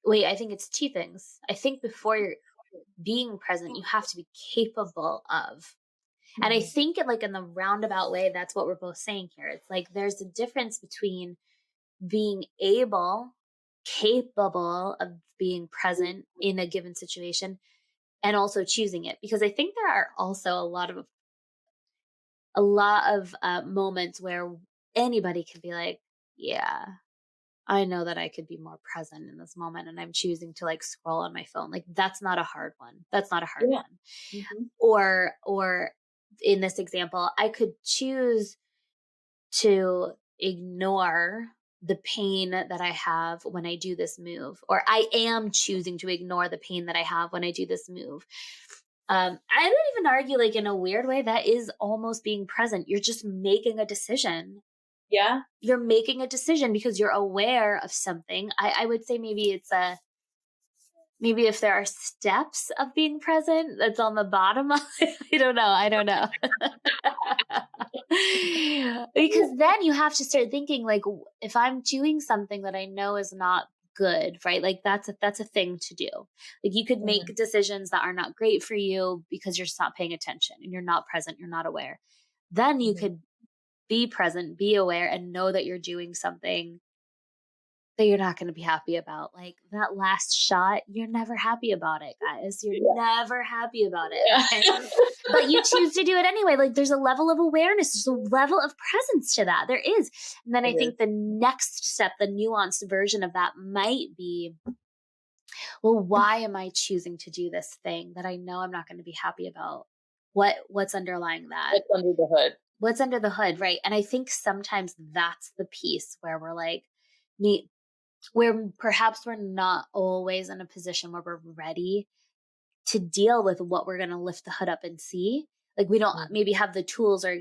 I think it's two things. I think before you're being present, you have to be capable of. And I think like in the roundabout way, that's what we're both saying here. It's like, there's a difference between being able capable of being present in a given situation and also choosing it. Because I think there are also a lot of moments where anybody can be like, yeah, I know that I could be more present in this moment and I'm choosing to like scroll on my phone. Like that's not a hard one. That's not a hard Yeah. one. Mm-hmm. Or in this example, I could choose to ignore the pain that I have when I do this move, or I am choosing to ignore the pain that I have when I do this move. I don't even argue, like in a weird way, that is almost being present. You're just making a decision. Yeah. You're making a decision because you're aware of something. I would say maybe maybe if there are steps of being present, that's on the bottom of it. I don't know. Because then you have to start thinking like, if I'm doing something that I know is not good, right? Like that's a thing to do. Like you could make Mm-hmm. decisions that are not great for you because you're just not paying attention and you're not present, you're not aware. Then you Mm-hmm. could be present, be aware, and know that you're doing something that you're not going to be happy about. Like that last shot, you're never happy about it, guys. You're never happy about it. Yeah. Okay? But you choose to do it anyway. Like there's a level of awareness, there's a level of presence to that. There is. And then I think the next step, the nuanced version of that might be, well, why am I choosing to do this thing that I know I'm not going to be happy about? What's underlying that? What's under the hood? What's under the hood, right? And I think sometimes that's the piece where we're like, where perhaps we're not always in a position where we're ready to deal with what we're going to lift the hood up and see. Like we don't Mm-hmm. maybe have the tools, or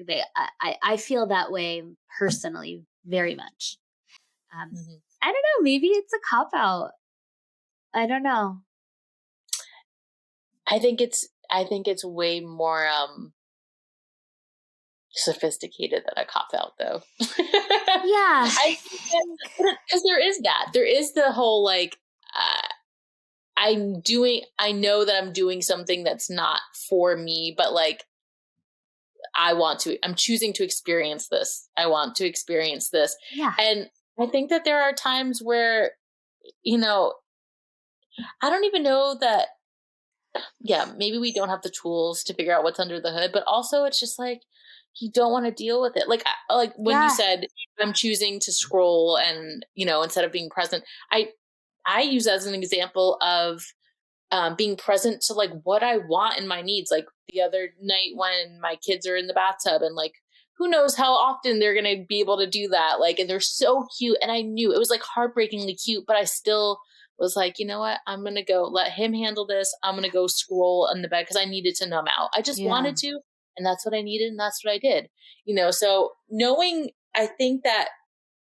I feel that way personally very much. Mm-hmm. I don't know. Maybe it's a cop out. I don't know. I think it's way more sophisticated than a cop out, though. Yeah, Because there is the whole like I know that I'm doing something that's not for me, but like I'm choosing to experience this. I want to experience this. yeah, And I think that there are times where, I don't even know that, yeah, maybe we don't have the tools to figure out what's under the hood, but also it's just like, you don't want to deal with it. Like when you yeah, said, I'm choosing to scroll and, instead of being present, I use as an example of being present to like what I want and my needs. Like the other night when my kids are in the bathtub and like, who knows how often they're going to be able to do that. Like, and they're so cute. And I knew it was like heartbreakingly cute, but I still was like, you know what? I'm going to go let him handle this. I'm going to go scroll in the bed because I needed to numb out. I just yeah. wanted to. And that's what I needed. And that's what I did, so knowing, I think that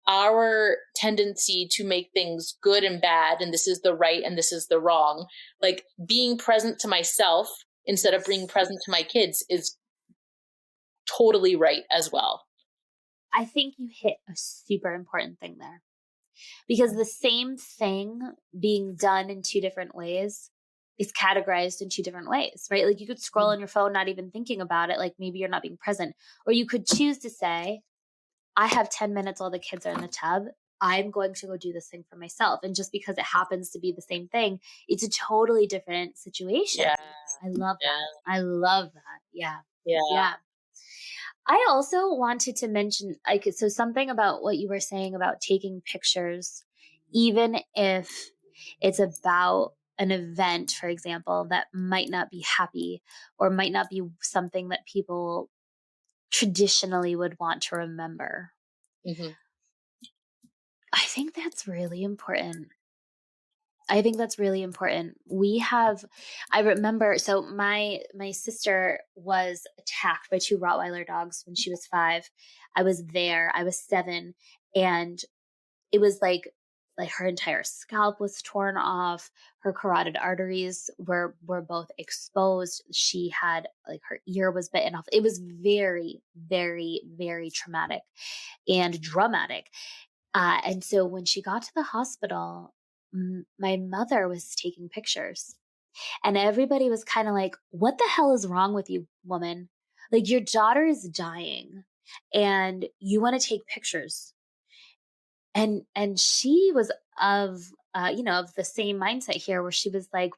our tendency to make things good and bad, and this is the right and this is the wrong, like being present to myself instead of being present to my kids is totally right as well. I think you hit a super important thing there, because the same thing being done in two different ways is categorized in two different ways, right? Like you could scroll on your phone, not even thinking about it. Like maybe you're not being present, or you could choose to say, I have 10 minutes while the kids are in the tub. I'm going to go do this thing for myself. And just because it happens to be the same thing, it's a totally different situation. Yeah. I love Yeah. that. I love that. Yeah. Yeah. Yeah. I also wanted to mention, like, so something about what you were saying about taking pictures, even if it's about an event, for example, that might not be happy or might not be something that people traditionally would want to remember. Mm-hmm. I think that's really important. I think that's really important. I remember, so my sister was attacked by two Rottweiler dogs when she was 5. I was there. I was 7, and it was like her entire scalp was torn off. Her carotid arteries were both exposed. She had like her ear was bitten off. It was very, very, very traumatic and dramatic. And so when she got to the hospital, my mother was taking pictures, and everybody was kind of like, what the hell is wrong with you, woman? Like, your daughter is dying and you want to take pictures. And she was of, of the same mindset here, where she was like,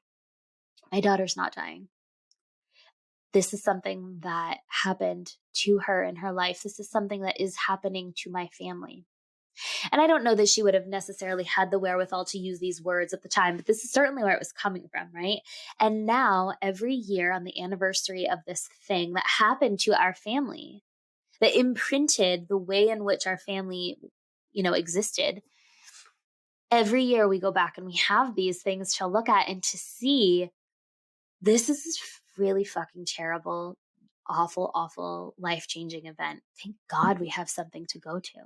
my daughter's not dying. This is something that happened to her in her life. This is something that is happening to my family. And I don't know that she would have necessarily had the wherewithal to use these words at the time, but this is certainly where it was coming from, right? And now every year on the anniversary of this thing that happened to our family, that imprinted the way in which our family, existed, every year we go back and we have these things to look at and to see, this is really fucking terrible, awful, awful, life-changing event. Thank God we have something to go to.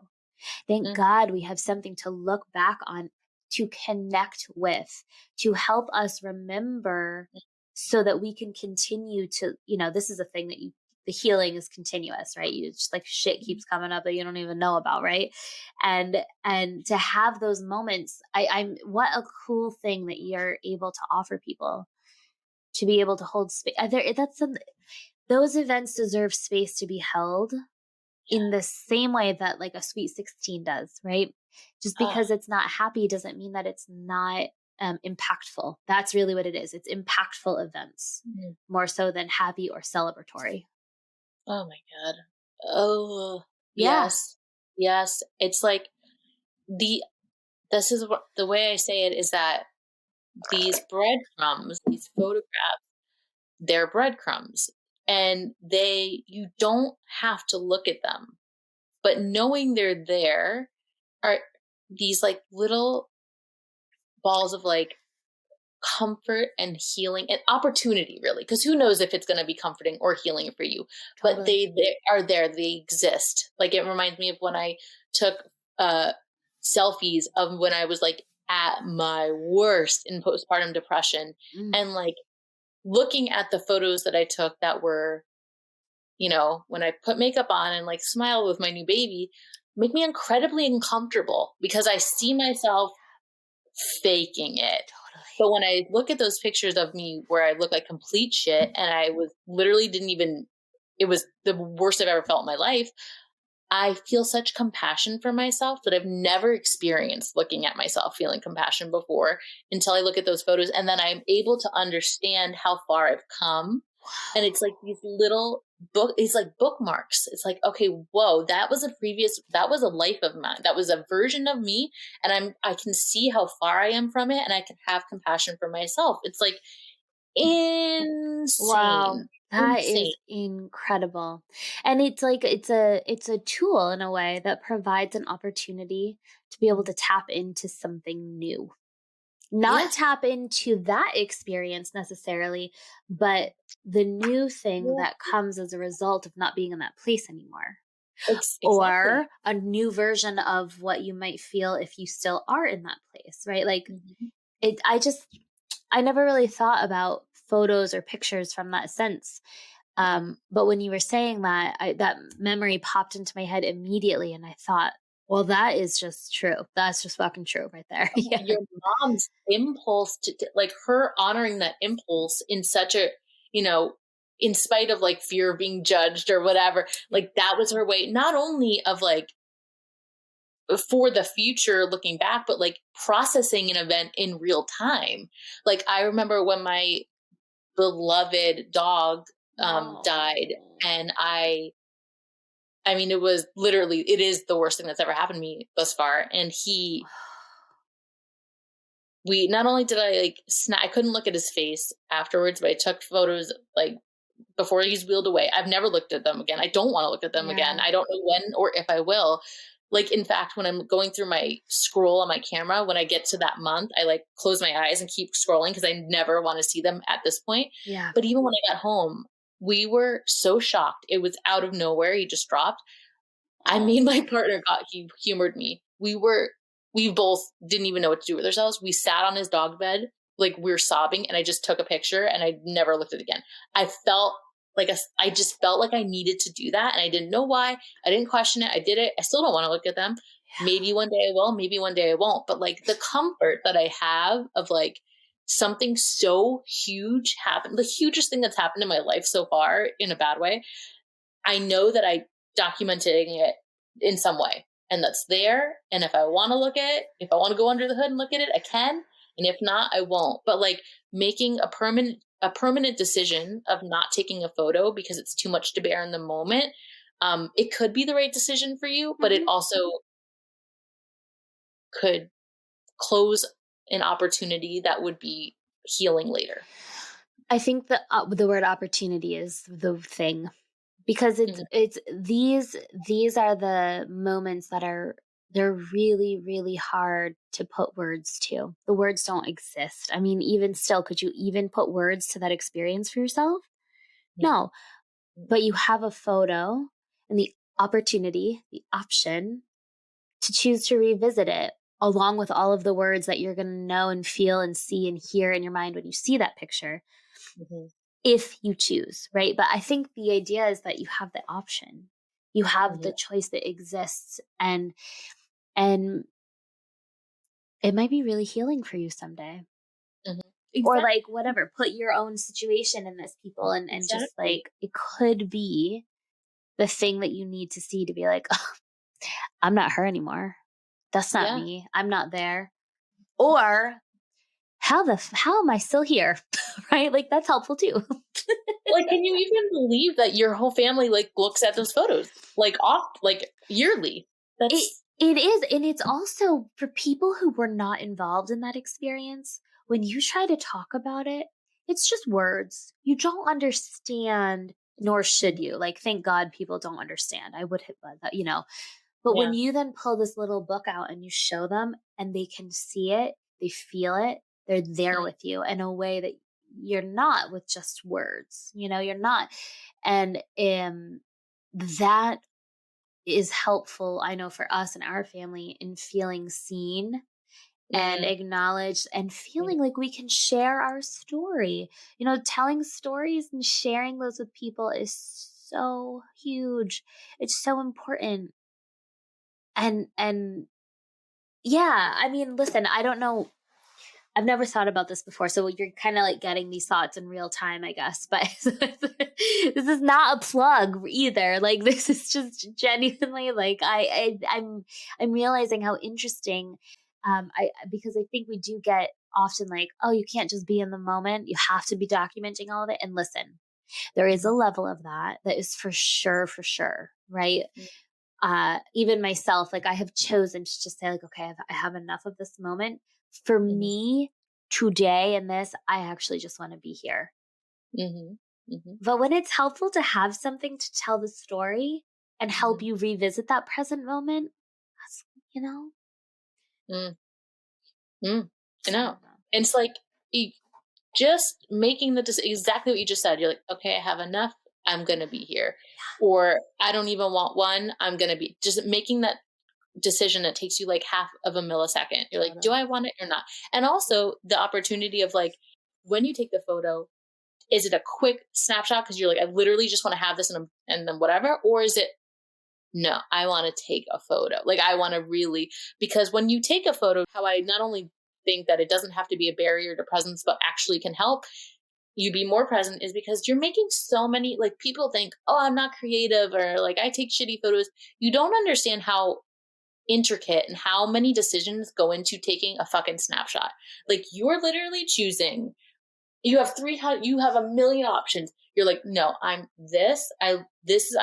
Thank God we have something to look back on, to connect with, to help us remember, so that we can continue to, this is a thing that the healing is continuous, right? You just like shit keeps coming up that you don't even know about, right? And to have those moments, I'm what a cool thing that you're able to offer people, to be able to hold space. Those events deserve space to be held in the same way that like a Sweet 16 does, right? Just because it's not happy doesn't mean that it's not impactful. That's really what it is. It's impactful events, more so than happy or celebratory. Oh my God. Oh, yeah. Yes. It's like this is what the way I say it is that these breadcrumbs, these photographs, they're breadcrumbs, and you don't have to look at them, but knowing they're there are these like little balls of like comfort and healing and opportunity, really, because who knows if it's going to be comforting or healing for you. Totally. But they are there, they exist. Like, it reminds me of when I took selfies of when I was like at my worst in postpartum depression, and like looking at the photos that I took that were, when I put makeup on and like smile with my new baby, make me incredibly uncomfortable because I see myself faking it. Totally. But when I look at those pictures of me where I look like complete shit and I was literally it was the worst I've ever felt in my life, I feel such compassion for myself that I've never experienced looking at myself feeling compassion before, until I look at those photos, and then I'm able to understand how far I've come. And it's like these little it's like bookmarks. It's like, okay, whoa, that was a life of mine. That was a version of me. And I can see how far I am from it, and I can have compassion for myself. It's like insane. Wow. That is incredible. And it's like, it's a tool in a way that provides an opportunity to be able to tap into something new. Not tap into that experience necessarily, but the new thing that comes as a result of not being in that place anymore. Exactly. Or a new version of what you might feel if you still are in that place, right? Like I never really thought about photos or pictures from that sense. But when you were saying that, that memory popped into my head immediately, and I thought, well, that is just true. That's just fucking true right there. Yeah. Your mom's impulse to like her honoring that impulse in such a, in spite of like fear of being judged or whatever, like that was her way, not only of like for the future looking back, but like processing an event in real time. Like, I remember when my beloved dog died, and I mean, it is the worst thing that's ever happened to me thus far. And not only did I like I couldn't look at his face afterwards, but I took photos like before he's wheeled away. I've never looked at them again. I don't want to look at them again. I don't know when or if I will. Like, in fact, when I'm going through my scroll on my camera, when I get to that month, I like close my eyes and keep scrolling because I never want to see them at this point. Yeah. But even when I got home, we were so shocked. It was out of nowhere. He just dropped. I mean, my partner he humored me. We both didn't even know what to do with ourselves. We sat on his dog bed, like we were sobbing, and I just took a picture and I never looked at it again. I just felt like I needed to do that, and I didn't know why. I didn't question it. I did it. I still don't want to look at them. Yeah. Maybe one day I will, maybe one day I won't. But like the comfort that I have of like something so huge happened, the hugest thing that's happened in my life so far in a bad way, I know that I documenting it in some way. and that's there. And if I want to look at it, if I want to go under the hood and look at it, I can. And if not, I won't. But like making a permanent decision of not taking a photo because it's too much to bear in the moment, it could be the right decision for you, but it also could close an opportunity that would be healing later. I think the word opportunity is the thing, because it's these are the moments that they're really, really hard to put words to. The words don't exist. I mean, even still, could you even put words to that experience for yourself? No, but you have a photo and the opportunity, the option to choose to revisit it, along with all of the words that you're going to know and feel and see and hear in your mind when you see that picture, if you choose, right? But I think the idea is that you have the option. You have the choice that exists, and it might be really healing for you someday. Exactly. Or like whatever, put your own situation in this, people, and just like, it could be the thing that you need to see to be like, oh, I'm not her anymore. That's not me. I'm not there. Or how am I still here? Right? Like, that's helpful too. Like, can you even believe that your whole family like looks at those photos like yearly? It is. And it's also for people who were not involved in that experience. When you try to talk about it, it's just words. You don't understand, nor should you. Like, thank God people don't understand. I would have, but when you then pull this little book out and you show them and they can see it, they feel it, they're there with you in a way that you're not with just words, you're not. And that is helpful, I know, for us and our family in feeling seen and acknowledged and feeling like we can share our story. Telling stories and sharing those with people is so huge. It's so important. And yeah, I mean, listen, I don't know. I've never thought about this before. So you're kind of like getting these thoughts in real time, I guess. But this is not a plug either. Like, this is just genuinely like, I'm realizing how interesting, because I think we do get often like, oh, you can't just be in the moment. You have to be documenting all of it. And listen, there is a level of that is for sure. Right. Even myself, like, I have chosen to just say like, okay, I have enough of this moment. For me today in this, I actually just want to be here. But when it's helpful to have something to tell the story and help you revisit that present moment, that's, I know. And it's like, just making exactly what you just said. You're like, okay, I have enough. I'm going to be here. Or I don't even want one. I'm going to be just making that decision that takes you like half of a millisecond. You're like, do I want it or not? And also the opportunity of like, when you take the photo, is it a quick snapshot? Cause you're like, I literally just want to have this and then whatever. Or is it, no, I want to take a photo. Like, I want to really, because when you take a photo, how I not only think that it doesn't have to be a barrier to presence, but actually can help you be more present, is because you're making so many, like, people think, oh, I'm not creative, or like, I take shitty photos. You don't understand how intricate and how many decisions go into taking a fucking snapshot. Like, you're literally choosing, you have a million options. You're like, no, I'm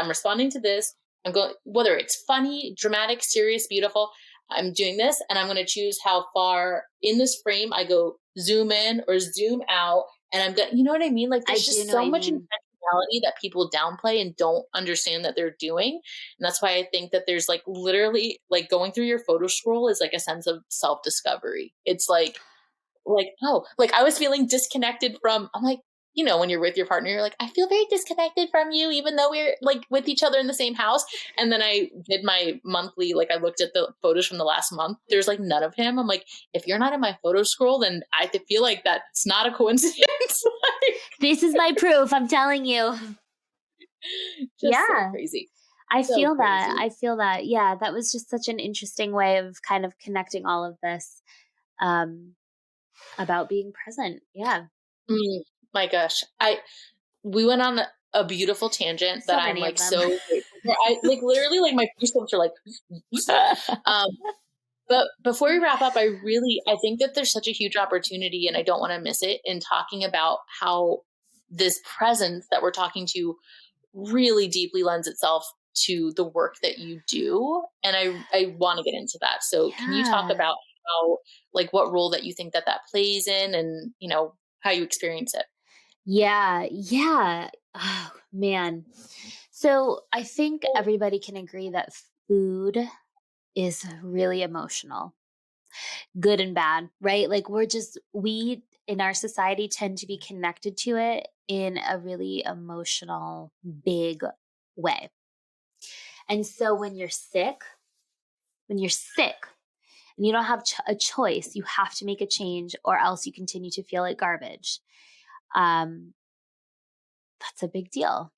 responding to this. I'm going, whether it's funny, dramatic, serious, beautiful, I'm doing this, and I'm going to choose how far in this frame I go zoom in or zoom out. And I'm going, you know what I mean? Like, there's just so much intentionality that people downplay and don't understand that they're doing. And that's why I think that there's like literally like going through your photo scroll is like a sense of self-discovery. It's like, oh, like I was feeling disconnected from, I'm like, when you're with your partner, you're like, I feel very disconnected from you, even though we're like with each other in the same house. And then I did my monthly, like I looked at the photos from the last month. There's like none of him. I'm like, if you're not in my photo scroll, then I feel like that's not a coincidence. This is my proof. I'm telling you. So crazy. I feel that. Yeah, that was just such an interesting way of kind of connecting all of this about being present. Yeah. My gosh. We went on a beautiful tangent So that I'm many like of them. so grateful for. I like literally like my goosebumps are like, but before we wrap up, I think that there's such a huge opportunity and I don't want to miss it in talking about how this presence that we're talking to really deeply lends itself to the work that you do. And I want to get into that. So can you talk about how, like what role that you think that plays in and, you know, how you experience it? Yeah. Yeah. Oh, man. So I think everybody can agree that food is really emotional, good and bad, right? Like we in our society tend to be connected to it in a really emotional, big way. And so when you're sick and you don't have a choice, you have to make a change or else you continue to feel like garbage. Um, that's a big deal.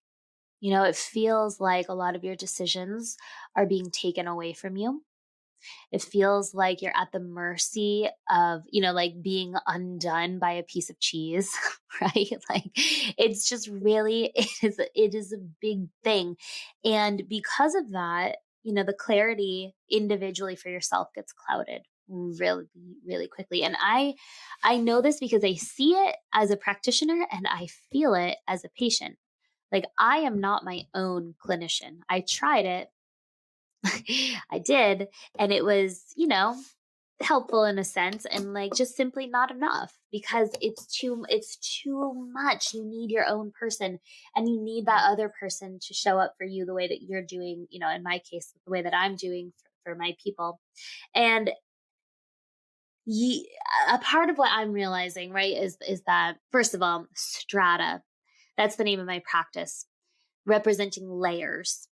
You know, it feels like a lot of your decisions are being taken away from you. It feels like you're at the mercy of, you know, like being undone by a piece of cheese, right? Like it's just really, it is a big thing. And because of that, you know, the clarity individually for yourself gets clouded really, really quickly. And I know this because I see it as a practitioner and I feel it as a patient. Like I am not my own clinician. I tried it. I did. And it was, you know, helpful in a sense and like just simply not enough because it's too much. You need your own person and you need that other person to show up for you the way that you're doing, you know, in my case, the way that I'm doing for my people. And a part of what I'm realizing, right, is that first of all, strata, that's the name of my practice, representing layers.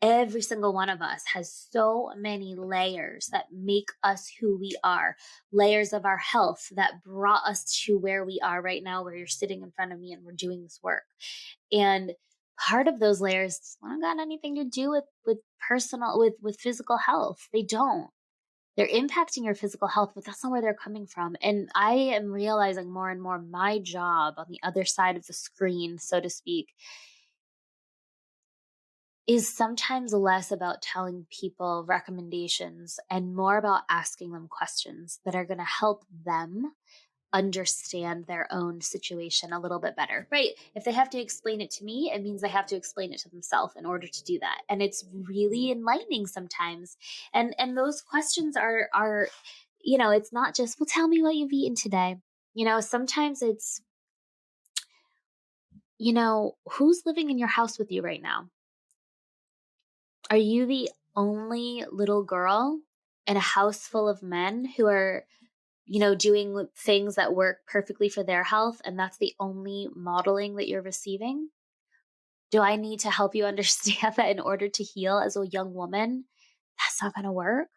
Every single one of us has so many layers that make us who we are, layers of our health that brought us to where we are right now, where you're sitting in front of me and we're doing this work. And part of those layers don't got anything to do with personal, with physical health. They don't. They're impacting your physical health, but that's not where they're coming from. And I am realizing more and more my job on the other side of the screen, so to speak, is sometimes less about telling people recommendations and more about asking them questions that are going to help them understand their own situation a little bit better, right? If they have to explain it to me, it means they have to explain it to themselves in order to do that. And it's really enlightening sometimes. And those questions are, you know, it's not just, well, tell me what you've eaten today. You know, sometimes it's, you know, who's living in your house with you right now? Are you the only little girl in a house full of men who are, you know, doing things that work perfectly for their health, and that's the only modeling that you're receiving? Do I need to help you understand that in order to heal as a young woman, that's not going to work?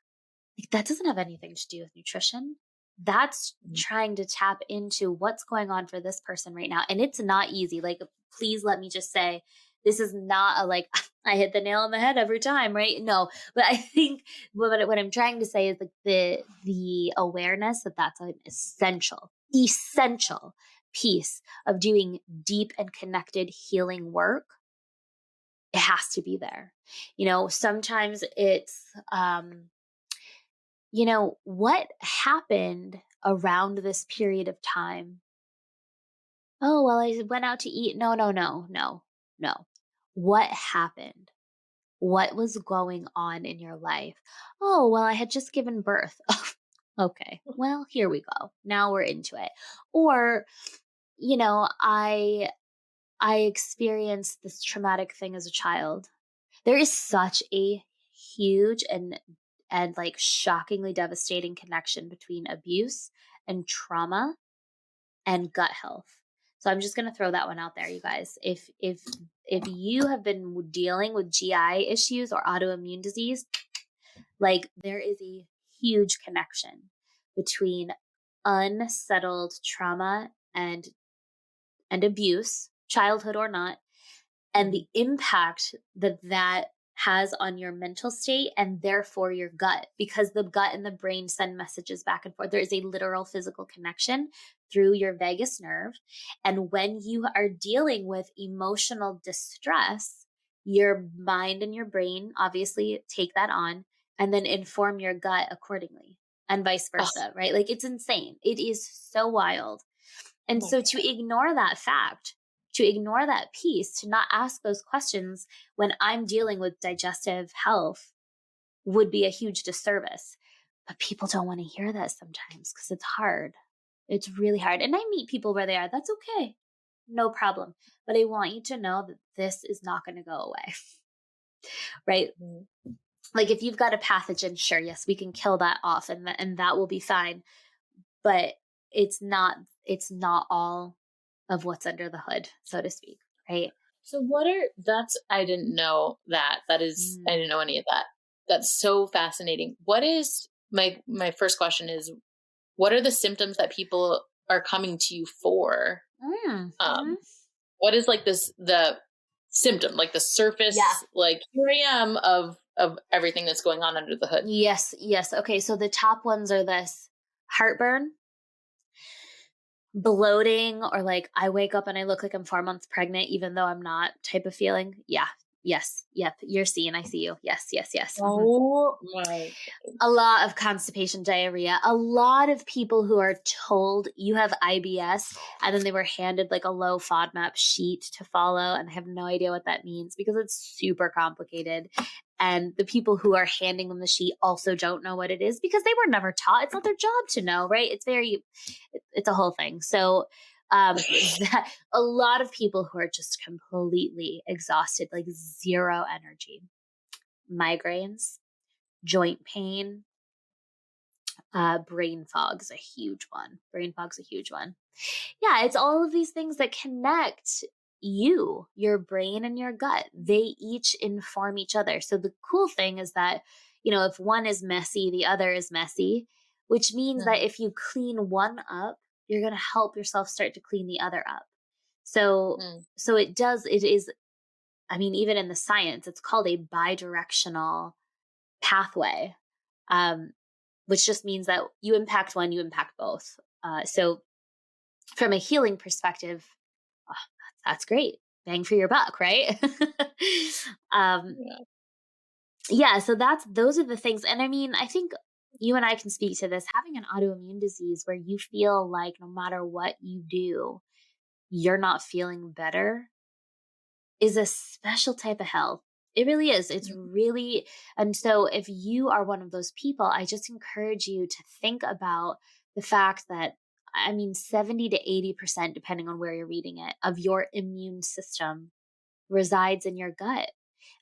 Like, that doesn't have anything to do with nutrition. That's trying to tap into what's going on for this person right now. And it's not easy. Like, please let me just say, this is not a like, I hit the nail on the head every time, right? No, but I think what I'm trying to say is like the awareness that that's an essential piece of doing deep and connected healing work. It has to be there. You know, sometimes it's, you know, what happened around this period of time? Oh, well, I went out to eat. No. What happened? What was going on in your life? Oh, well, I had just given birth. Okay, well, here we go. Now we're into it. Or, you know, I experienced this traumatic thing as a child. There is such a huge and like shockingly devastating connection between abuse and trauma and gut health. So I'm just going to throw that one out there, you guys. If you have been dealing with GI issues or autoimmune disease, like there is a huge connection between unsettled trauma and abuse, childhood or not, and the impact that has on your mental state and therefore your gut, because the gut and the brain send messages back and forth. There is a literal physical connection through your vagus nerve. And when you are dealing with emotional distress, your mind and your brain obviously take that on and then inform your gut accordingly, and vice versa, right? Like, it's insane. It is so wild. And so to ignore that fact, to ignore that piece, to not ask those questions when I'm dealing with digestive health would be a huge disservice. But people don't want to hear that sometimes because it's hard. It's really hard. And I meet people where they are. That's okay. No problem. But I want you to know that this is not going to go away. Right? Mm-hmm. Like, if you've got a pathogen, sure, yes, we can kill that off and that will be fine. But it's not all of what's under the hood, so to speak, right? So I didn't know that. I didn't know any of that. That's so fascinating. What is, my first question is, what are the symptoms that people are coming to you for? What is like the symptom, like the surface, like, here I am of everything that's going on under the hood? Yes. Okay, so the top ones are this: heartburn, bloating, or like, I wake up and I look like I'm 4 months pregnant, even though I'm not, type of feeling. Yeah. Yes. Yep. You're seen. I see you. Yes. Oh my. A lot of constipation, diarrhea. A lot of people who are told you have IBS and then they were handed like a low FODMAP sheet to follow, and I have no idea what that means because it's super complicated. And the people who are handing them the sheet also don't know what it is because they were never taught. It's not their job to know, right? It's a whole thing. So a lot of people who are just completely exhausted, like zero energy, migraines, joint pain, brain fog's a huge one. Yeah, it's all of these things that connect your brain and your gut. They each inform each other. So the cool thing is that, if one is messy, the other is messy, which means that if you clean one up, you're going to help yourself start to clean the other up. So it is, I mean, even in the science, it's called a bidirectional pathway, which just means that you impact one, you impact both. So from a healing perspective, that's great. Bang for your buck, right? Yeah, so those are the things. And I mean, I think you and I can speak to this. Having an autoimmune disease where you feel like no matter what you do, you're not feeling better is a special type of hell. It really is. It's really, and so if you are one of those people, I just encourage you to think about the fact that, 70 to 80%, depending on where you're reading it, of your immune system resides in your gut.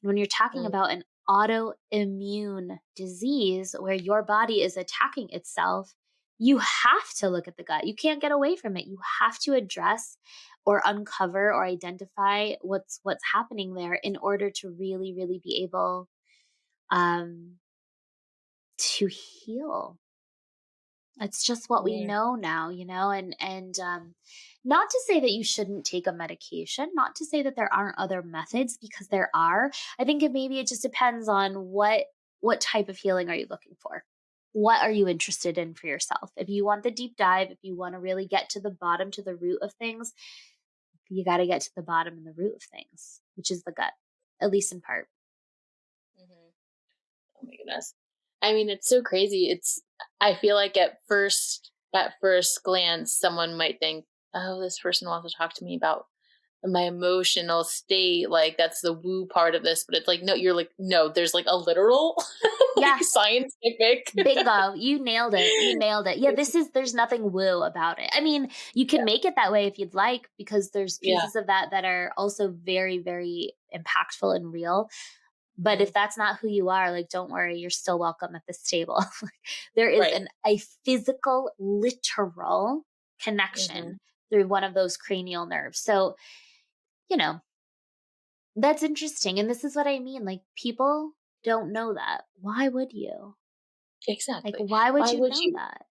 And when you're talking about an autoimmune disease where your body is attacking itself, you have to look at the gut. You can't get away from it. You have to address or uncover or identify what's happening there in order to really, really be able to heal. It's just what we know now, and not to say that you shouldn't take a medication, not to say that there aren't other methods, because there are. I think it just depends on what type of healing are you looking for? What are you interested in for yourself? If you want the deep dive, if you want to really get to the bottom, to the root of things, you got to get to the bottom and the root of things, which is the gut, at least in part. Oh my goodness. I mean, it's so crazy. I feel like at first glance, someone might think, oh, this person wants to talk to me about my emotional state. Like, that's the woo part of this. But it's like, no, there's like a literal, scientific. Bingo. You nailed it. Yeah, there's nothing woo about it. I mean, you can make it that way if you'd like, because there's pieces of that are also very, very impactful and real. But if that's not who you are, like, don't worry, you're still welcome at this table. There is a physical, literal connection through one of those cranial nerves. So, that's interesting. And this is what I mean. Like, people don't know that. Why would you? Exactly. Like, why would you know that?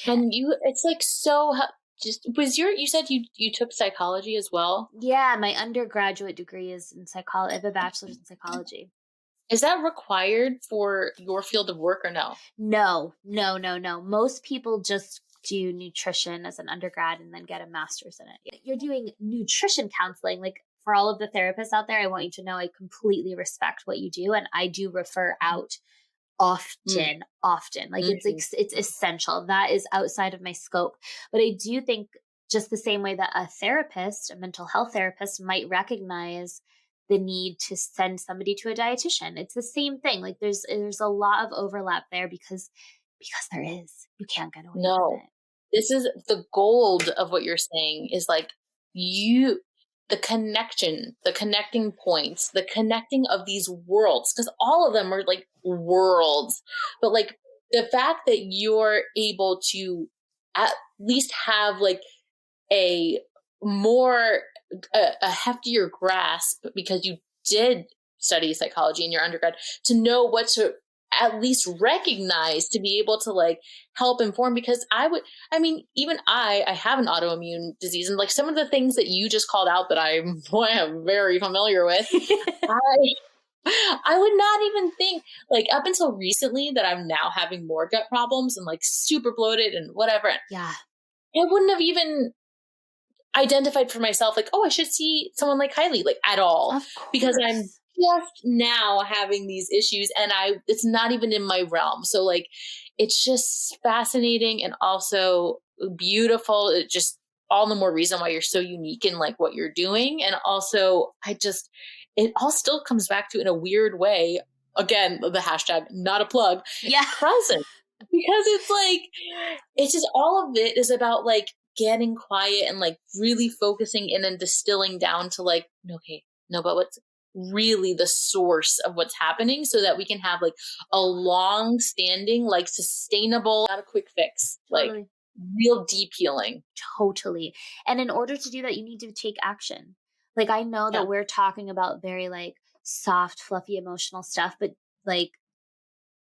And it's like, so you said you took psychology as well? Yeah, my undergraduate degree is in psychology. I have a bachelor's in psychology. Is that required for your field of work or no? No. Most people just do nutrition as an undergrad and then get a master's in it. You're doing nutrition counseling. Like, for all of the therapists out there, I want you to know I completely respect what you do. And I do refer out often. Like, it's essential. That is outside of my scope. But I do think, just the same way that a therapist, a mental health therapist, might recognize the need to send somebody to a dietitian. It's the same thing. Like, there's a lot of overlap there because there is. You can't get away from it. This is the gold of what you're saying, is like the connection, the connecting points, the connecting of these worlds, because all of them are like worlds. But like the fact that you're able to at least have like a heftier grasp, because you did study psychology in your undergrad, to know what to at least recognize, to be able to like help inform. Because I even I have an autoimmune disease, and like some of the things that you just called out that I am very familiar with, I would not even think, like, up until recently, that I'm now having more gut problems and like super bloated and whatever. Yeah. I wouldn't have even identified for myself, like, oh, I should see someone like Kylie, like, at all, because I'm just now having these issues, and it's not even in my realm. So like, it's just fascinating and also beautiful. It just all the more reason why you're so unique in like what you're doing. And also it all still comes back to, in a weird way, again, the hashtag, not a plug, present. Because it's like, it's just, all of it is about like getting quiet and like really focusing in and distilling down to like, but what's really the source of what's happening, so that we can have like a long standing, like sustainable, not a quick fix, like real deep healing. Totally. And in order to do that, you need to take action. Like, I know that we're talking about very like soft, fluffy, emotional stuff, but like,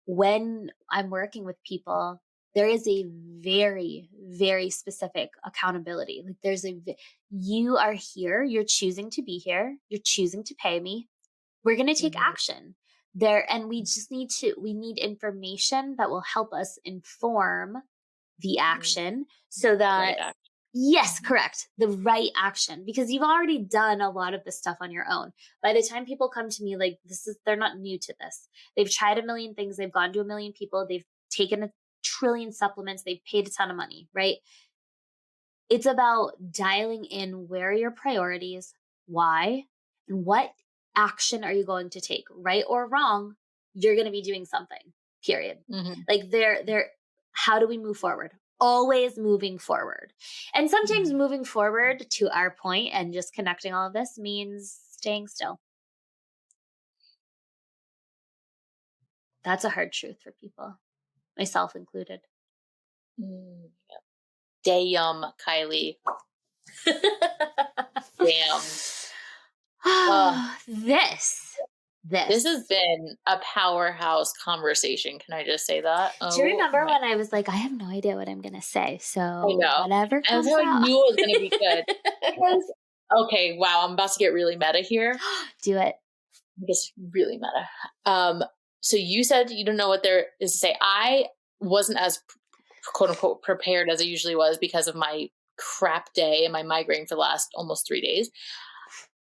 when I'm working with people, there is a very, very specific accountability. Like, you are here, you're choosing to be here, you're choosing to pay me. We're going to take action there. And we just we need information that will help us inform the action, so that, yes, correct, the right action, because you've already done a lot of this stuff on your own. By the time people come to me, like, they're not new to this. They've tried a million things. They've gone to a million people. They've taken a trillion supplements. They've paid a ton of money, right? It's about dialing in where are your priorities, why, and what action are you going to take, right or wrong. You're going to be doing something, period. Like, how do we move forward? Always moving forward. And sometimes moving forward, to our point, and just connecting all of this, means staying still. That's a hard truth for people, myself included. Damn, Kylie. Damn. This has been a powerhouse conversation. Can I just say that? Do you remember when I was like, I have no idea what I'm going to say, so whatever comes out. I knew it was going to be good. Okay, wow, I'm about to get really meta here. Do it. I guess really meta. So you said you don't know what there is to say. I wasn't as quote unquote prepared as I usually was, because of my crap day and my migraine for the last almost 3 days.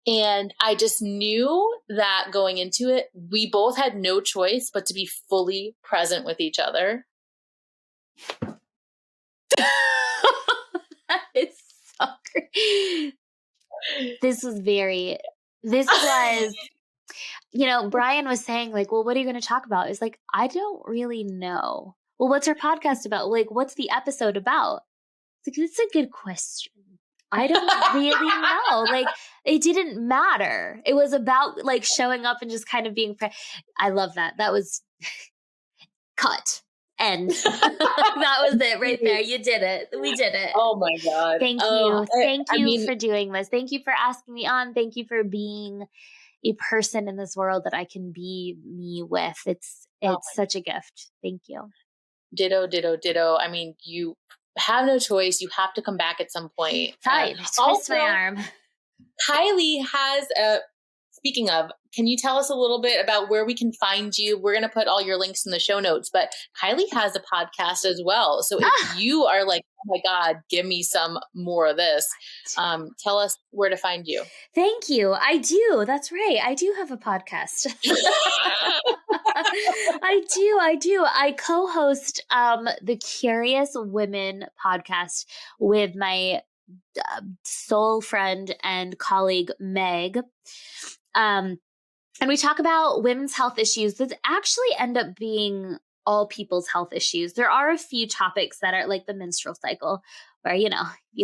And I just knew that going into it, we both had no choice but to be fully present with each other. That is so great. This was, Brian was saying, like, well, what are you going to talk about? It's like, I don't really know. Well, what's our podcast about? Like, what's the episode about? It's like, it's a good question. I don't really know. Like, it didn't matter. It was about like showing up and just kind of being, I love that. That was cut. And that was it right there. You did it. We did it. Oh my God. Thank you. Thank you for doing this. Thank you for asking me on. Thank you for being a person in this world that I can be me with. It's such a gift. Thank you. Ditto, ditto, ditto. I mean, you have no choice. You have to come back at some point. Fine. Twist my arm. Kylie has a speaking of, can you tell us a little bit about where we can find you? We're going to put all your links in the show notes, but Kylie has a podcast as well. So if you are like, oh my God, give me some more of this, tell us where to find you. Thank you. I do. That's right. I do have a podcast. I do. I co-host the Curious Women podcast with my soul friend and colleague, Meg. And we talk about women's health issues that actually end up being all people's health issues. There are a few topics that are like the menstrual cycle, where, you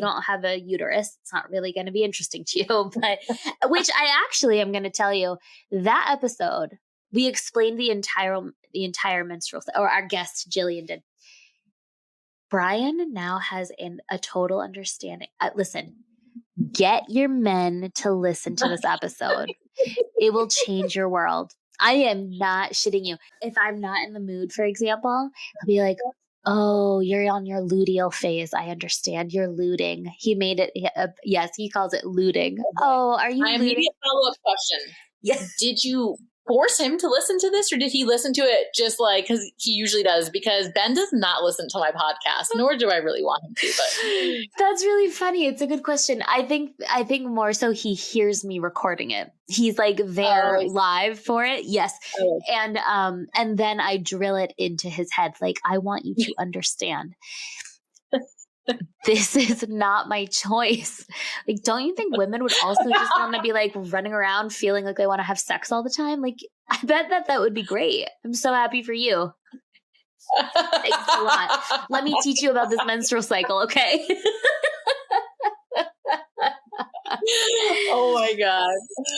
don't have a uterus. It's not really going to be interesting to you, but which I actually am going to tell you, that episode, we explained the entire menstrual cycle, or our guest Jillian did. Brian now has a total understanding. Listen, get your men to listen to this episode. It will change your world. I am not shitting you. If I'm not in the mood, for example, I'll be like, oh, you're on your luteal phase. I understand. You're looting. He made it. Yes, he calls it looting. Oh, are you looting? Maybe a follow-up question. Yes. Did you force him to listen to this, or did he listen to it just like, because he usually does, because Ben does not listen to my podcast, nor do I really want him to, but that's really funny. It's a good question. I think more so he hears me recording it. He's like there live for it. Yes. Oh. And then I drill it into his head. Like, I want you to understand, this is not my choice. Like, don't you think women would also just want to be like running around feeling like they want to have sex all the time? Like, I bet that would be great. I'm so happy for you. Thanks a lot. Let me teach you about this menstrual cycle, okay? Oh my God.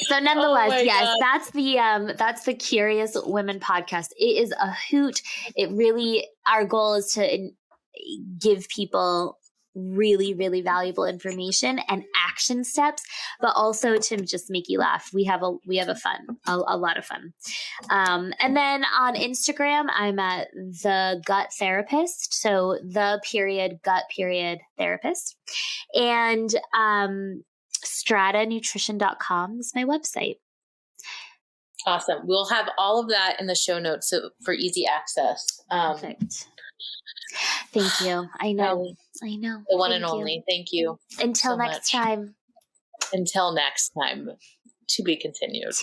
So nonetheless, yes, God. That's the Curious Women podcast. It is a hoot. It really, our goal is to give people really, really valuable information and action steps, but also to just make you laugh. We have a lot of fun. And then on Instagram, I'm at the Gut Therapist. So the .gut.therapist. And stratanutrition.com is my website. Awesome. We'll have all of that in the show notes for easy access. Perfect. Thank you. I know. The one and only. Thank you. Until next time. Until next time. To be continued.